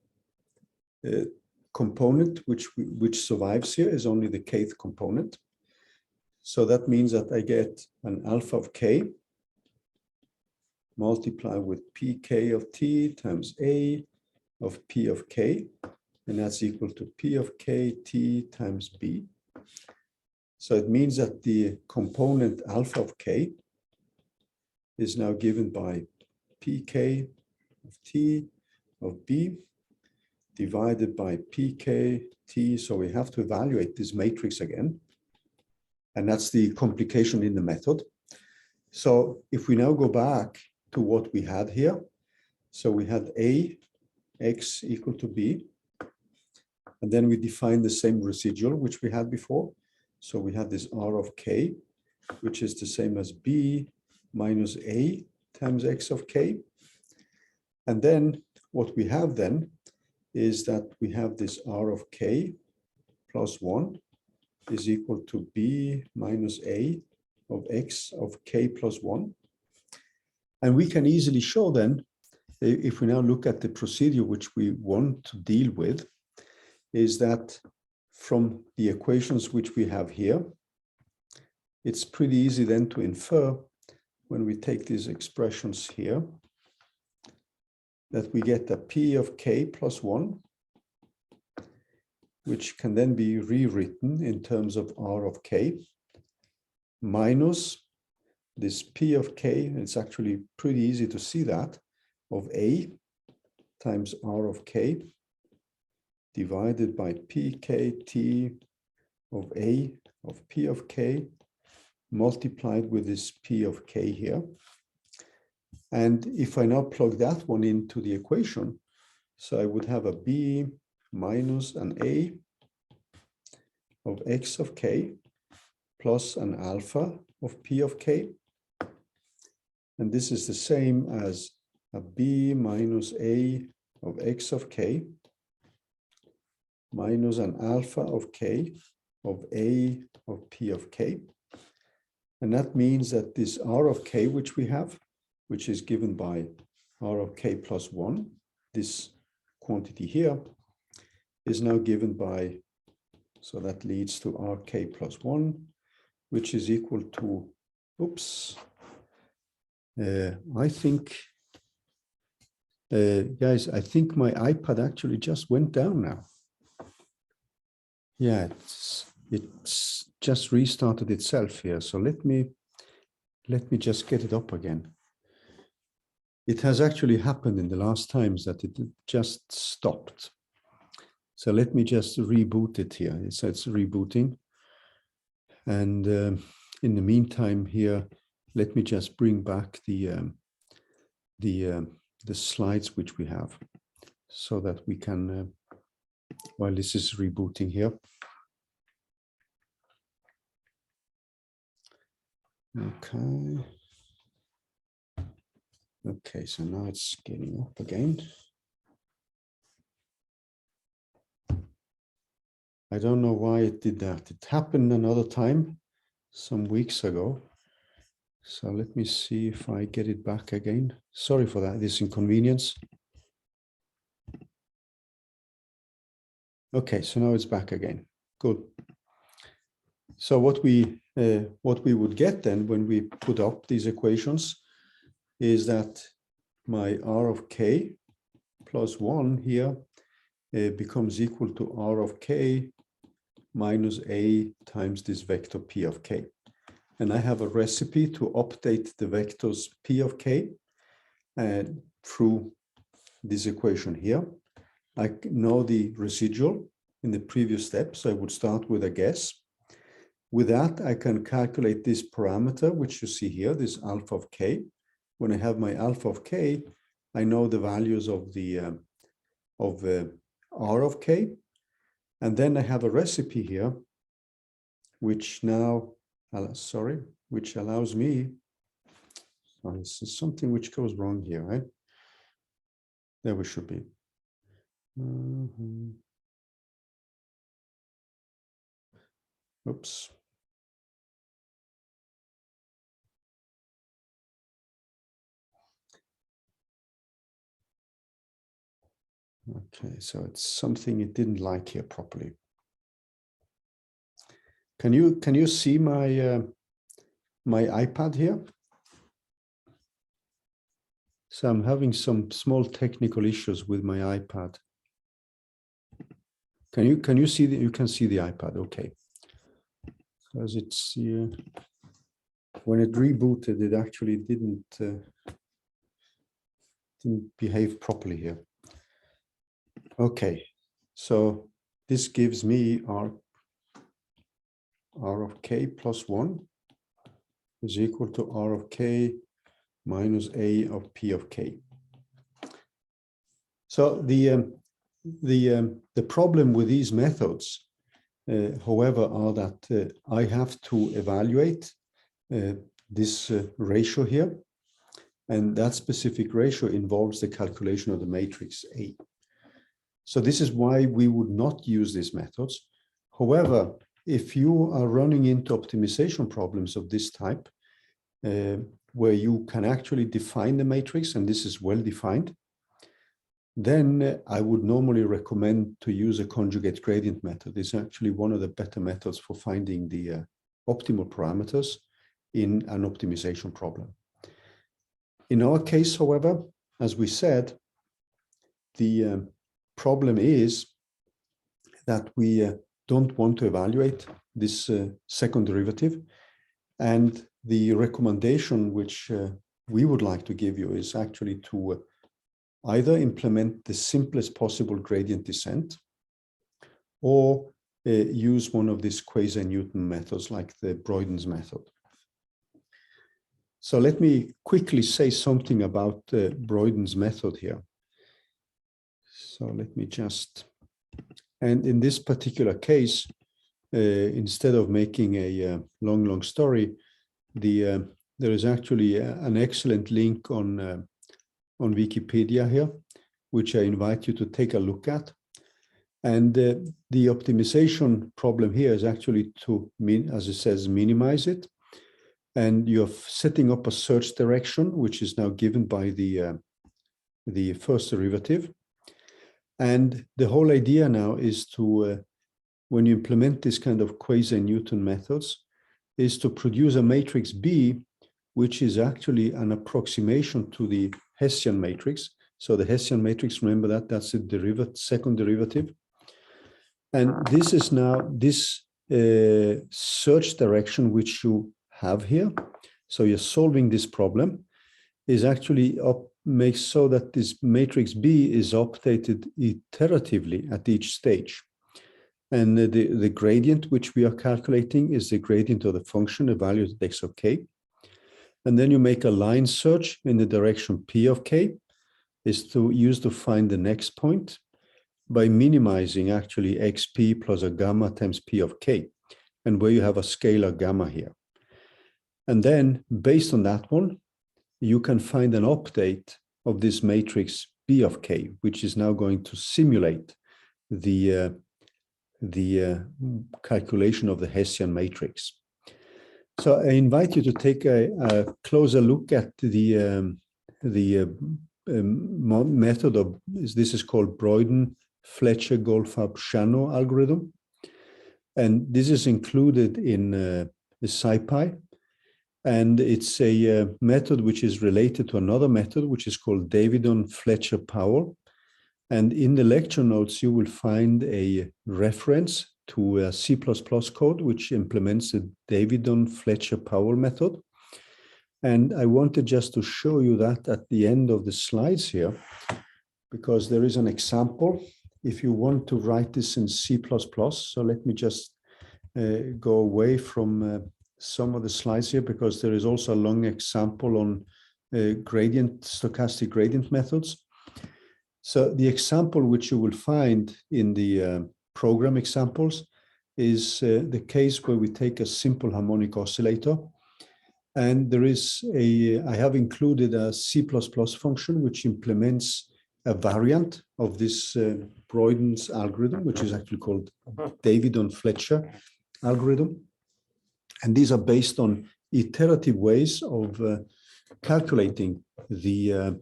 S1: component which survives here is only the kth component. So that means that I get an alpha of k multiply with pk of t times A of P of k, and that's equal to P of k t times B. So it means that the component alpha of k is now given by pk of t of B divided by pk t. So we have to evaluate this matrix again. And that's the complication in the method. So if we now go back to what we had here, so we had A, X equal to B, and then we define the same residual which we had before. So we had this R of K, which is the same as B minus A times X of K. And then what we have then is that we have this R of K plus 1 is equal to B minus A of x of k plus 1. And we can easily show then, if we now look at the procedure which we want to deal with, is that from the equations which we have here, it's pretty easy then to infer when we take these expressions here, that we get a p of k plus 1, which can then be rewritten in terms of r of k, minus this p of k, it's actually pretty easy to see that, of a times r of k, divided by pkt of a of p of k, multiplied with this p of k here. And if I now plug that one into the equation, so I would have a b minus an a of x of k plus an alpha of p of k. And this is the same as a b minus a of x of k minus an alpha of k of a of p of k. And that means that this r of k, which we have, which is given by r of k plus 1, this quantity here, is now given by, so that leads to rk plus 1, which is equal to, oops, I think, guys, I think my iPad actually just went down now. Yeah, it's just restarted itself here. So let me just get it up again. It has actually happened in the last times that it just stopped. So let me just reboot it here. It says rebooting. And in the meantime here, let me just bring back the slides which we have, so that we can, while this is rebooting here. Okay. Okay, so now it's getting up again. I don't know why it did that. It happened another time, some weeks ago. So let me see if I get it back again. Sorry for that, this inconvenience. Okay, so now it's back again. Good. So what we would get then when we put up these equations is that my r of k plus 1 here becomes equal to r of k minus a times this vector p of k. And I have a recipe to update the vectors p of k through this equation here. I know the residual in the previous step, so I would start with a guess. With that, I can calculate this parameter, which you see here, this alpha of k. When I have my alpha of k, I know the values of the r of k. And then I have a recipe here, which now, which allows me, this is something which goes wrong here, right? There we should be. Oops. Okay, so it's something it didn't like here properly. Can you see my my iPad here? So I'm having some small technical issues with my iPad. Can you see you can see the iPad? Okay. Because it's when it rebooted, it actually didn't behave properly here. Okay, so this gives me r of k plus 1 is equal to r of k minus a of p of k. So the problem with these methods, however, are that I have to evaluate this ratio here, and that specific ratio involves the calculation of the matrix A. So this is why we would not use these methods. However, if you are running into optimization problems of this type, where you can actually define the matrix, and this is well defined, then I would normally recommend to use a conjugate gradient method. It's actually one of the better methods for finding the optimal parameters in an optimization problem. In our case, however, as we said, the problem is that we don't want to evaluate this second derivative. And the recommendation which we would like to give you is actually to either implement the simplest possible gradient descent or use one of these Quasi-Newton methods like the Breuden's method. So let me quickly say something about Breuden's method here. So let me just, and in this particular case, instead of making a long story, there is actually an excellent link on Wikipedia here, which I invite you to take a look at. And the optimization problem here is actually to, as it says, minimize it. And you're setting up a search direction, which is now given by the first derivative. And the whole idea now is to, when you implement this kind of Quasi-Newton methods, is to produce a matrix B, which is actually an approximation to the Hessian matrix. So the Hessian matrix, remember that's the second derivative. And this is now this search direction which you have here. So you're solving this problem is actually makes so that this matrix B is updated iteratively at each stage. And the gradient which we are calculating is the gradient of the function evaluated x of k. And then you make a line search in the direction p of k, is to use to find the next point by minimizing actually xp plus a gamma times p of k, and where you have a scalar gamma here. And then based on that one, you can find an update of this matrix B of k, which is now going to simulate the calculation of the Hessian matrix. So I invite you to take a closer look at the method of, this is called Breuden, Fletcher, Goldfab, Shano algorithm. And this is included in the SciPy. And it's a method which is related to another method, which is called Davidson, Fletcher, Powell. And in the lecture notes, you will find a reference to a C++ code, which implements the Davidson, Fletcher, Powell method. And I wanted just to show you that at the end of the slides here, because there is an example. If you want to write this in C++, so let me just go away from some of the slides here, because there is also a long example on stochastic gradient methods. So the example which you will find in the program examples is the case where we take a simple harmonic oscillator. And there is I have included a C++ function which implements a variant of this Breuden's algorithm, which is actually called Davidson-Fletcher algorithm. And these are based on iterative ways of calculating the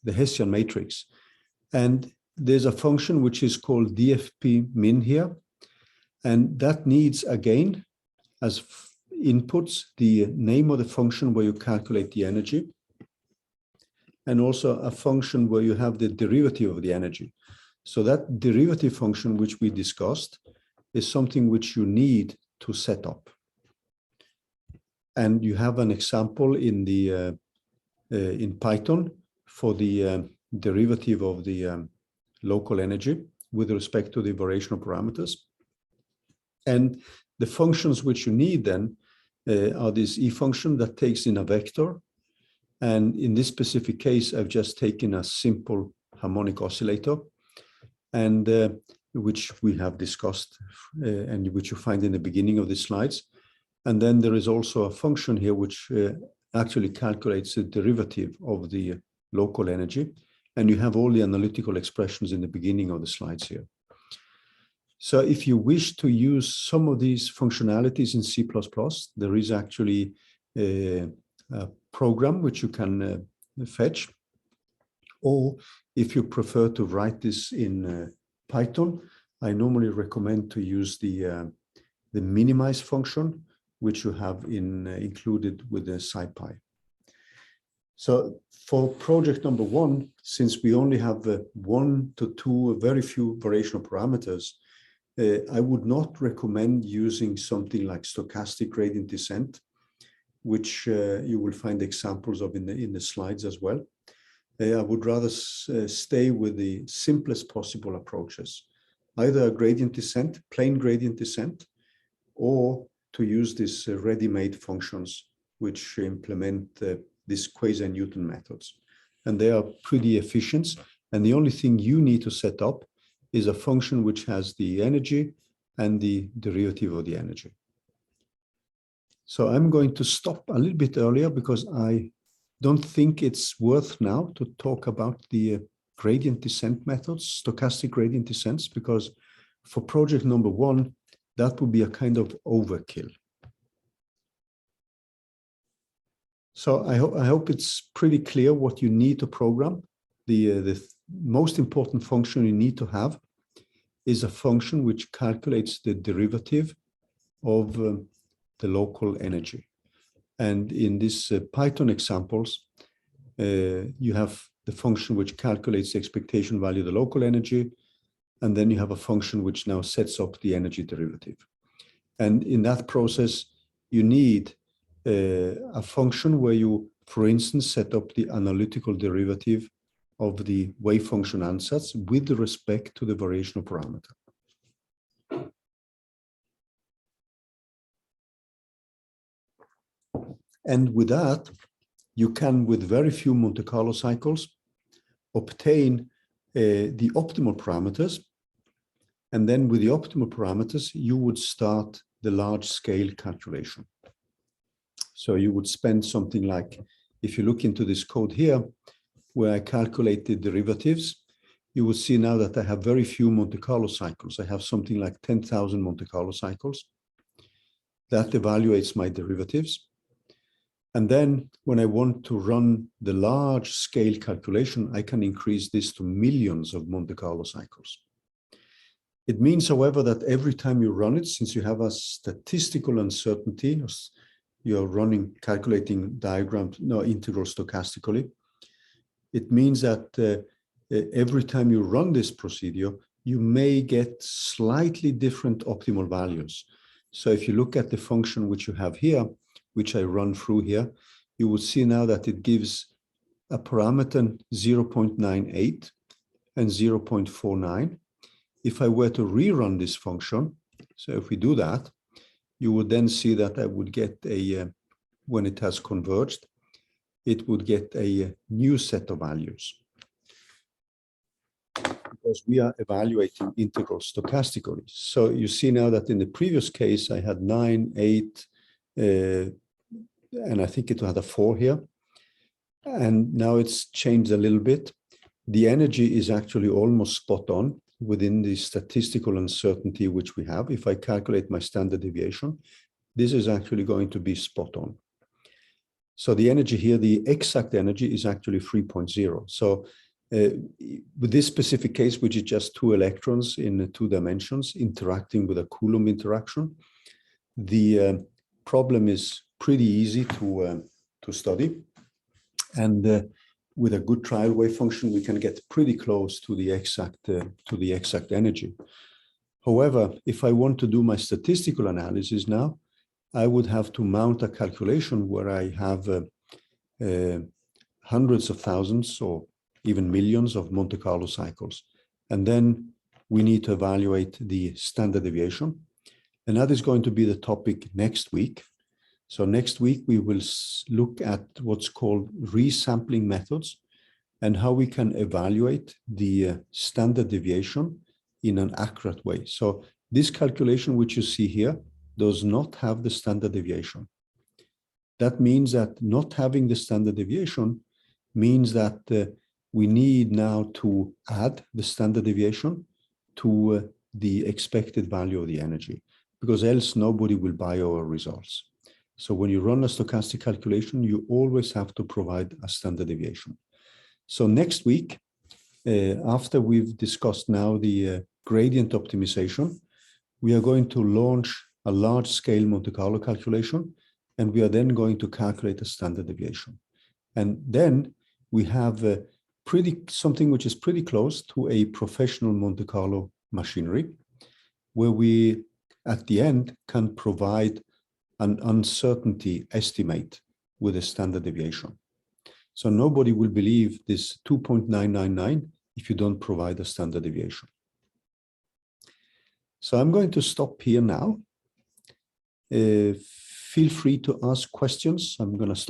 S1: Hessian matrix. And there's a function which is called DFP min here. And that needs, again, as inputs, the name of the function where you calculate the energy, and also a function where you have the derivative of the energy. So that derivative function which we discussed is something which you need to set up. And you have an example in the in Python for the derivative of the local energy with respect to the variational parameters. And the functions which you need then are this E function that takes in a vector. And in this specific case, I've just taken a simple harmonic oscillator, and which we have discussed and which you find in the beginning of the slides. And then there is also a function here which actually calculates the derivative of the local energy. And you have all the analytical expressions in the beginning of the slides here. So if you wish to use some of these functionalities in C++, there is actually a program which you can fetch. Or if you prefer to write this in Python, I normally recommend to use the minimize function, which you have included with the SciPy. So for project number 1, since we only have 1 to 2, very few variational parameters, I would not recommend using something like stochastic gradient descent, which you will find examples of in the slides as well. I would rather stay with the simplest possible approaches, either a gradient descent, plain gradient descent, or to use these ready-made functions which implement these Quasi-Newton methods. And they are pretty efficient. And the only thing you need to set up is a function which has the energy and the derivative of the energy. So I'm going to stop a little bit earlier because I don't think it's worth now to talk about the gradient descent methods, stochastic gradient descents, because for project number 1, that would be a kind of overkill. So I hope it's pretty clear what you need to program. The most important function you need to have is a function which calculates the derivative of the local energy. And in these Python examples, you have the function which calculates the expectation value of the local energy, and then you have a function which now sets up the energy derivative. And in that process, you need a function where you, for instance, set up the analytical derivative of the wave function ansatz with respect to the variational parameter. And with that, you can, with very few Monte Carlo cycles, obtain the optimal parameters. And then with the optimal parameters, you would start the large-scale calculation. So you would spend something like, if you look into this code here, where I calculate the derivatives, you will see now that I have very few Monte Carlo cycles. I have something like 10,000 Monte Carlo cycles. That evaluates my derivatives. And then when I want to run the large scale calculation, I can increase this to millions of Monte Carlo cycles. It means, however, that every time you run it, since you have a statistical uncertainty, you're calculating diagrams, integrals stochastically, it means that every time you run this procedure, you may get slightly different optimal values. So if you look at the function which you have here, which I run through here, you will see now that it gives a parameter 0.98 and 0.49. If I were to rerun this function, so if we do that, you would then see that I would get when it has converged, it would get a new set of values. Because we are evaluating integrals stochastically. So you see now that in the previous case, I had 9, 8, and I think it had a 4 here. And now it's changed a little bit. The energy is actually almost spot on within the statistical uncertainty which we have. If I calculate my standard deviation, this is actually going to be spot on. So the energy here, the exact energy is actually 3.0. So with this specific case, which is just 2 electrons in 2 dimensions interacting with a Coulomb interaction, the problem is pretty easy to study. And with a good trial wave function, we can get pretty close to the exact energy. However, if I want to do my statistical analysis now, I would have to mount a calculation where I have hundreds of thousands or even millions of Monte Carlo cycles. And then we need to evaluate the standard deviation. And that is going to be the topic next week. So next week, we will look at what's called resampling methods and how we can evaluate the standard deviation in an accurate way. So this calculation, which you see here, does not have the standard deviation. That means that not having the standard deviation means that we need now to add the standard deviation to the expected value of the energy, because else nobody will buy our results. So when you run a stochastic calculation, you always have to provide a standard deviation. So next week, after we've discussed now the gradient optimization, we are going to launch a large-scale Monte Carlo calculation, and we are then going to calculate a standard deviation. And then we have something which is pretty close to a professional Monte Carlo machinery, where we, at the end, can provide an uncertainty estimate with a standard deviation. So nobody will believe this 2.999 if you don't provide a standard deviation. So I'm going to stop here now. Feel free to ask questions. I'm going to stop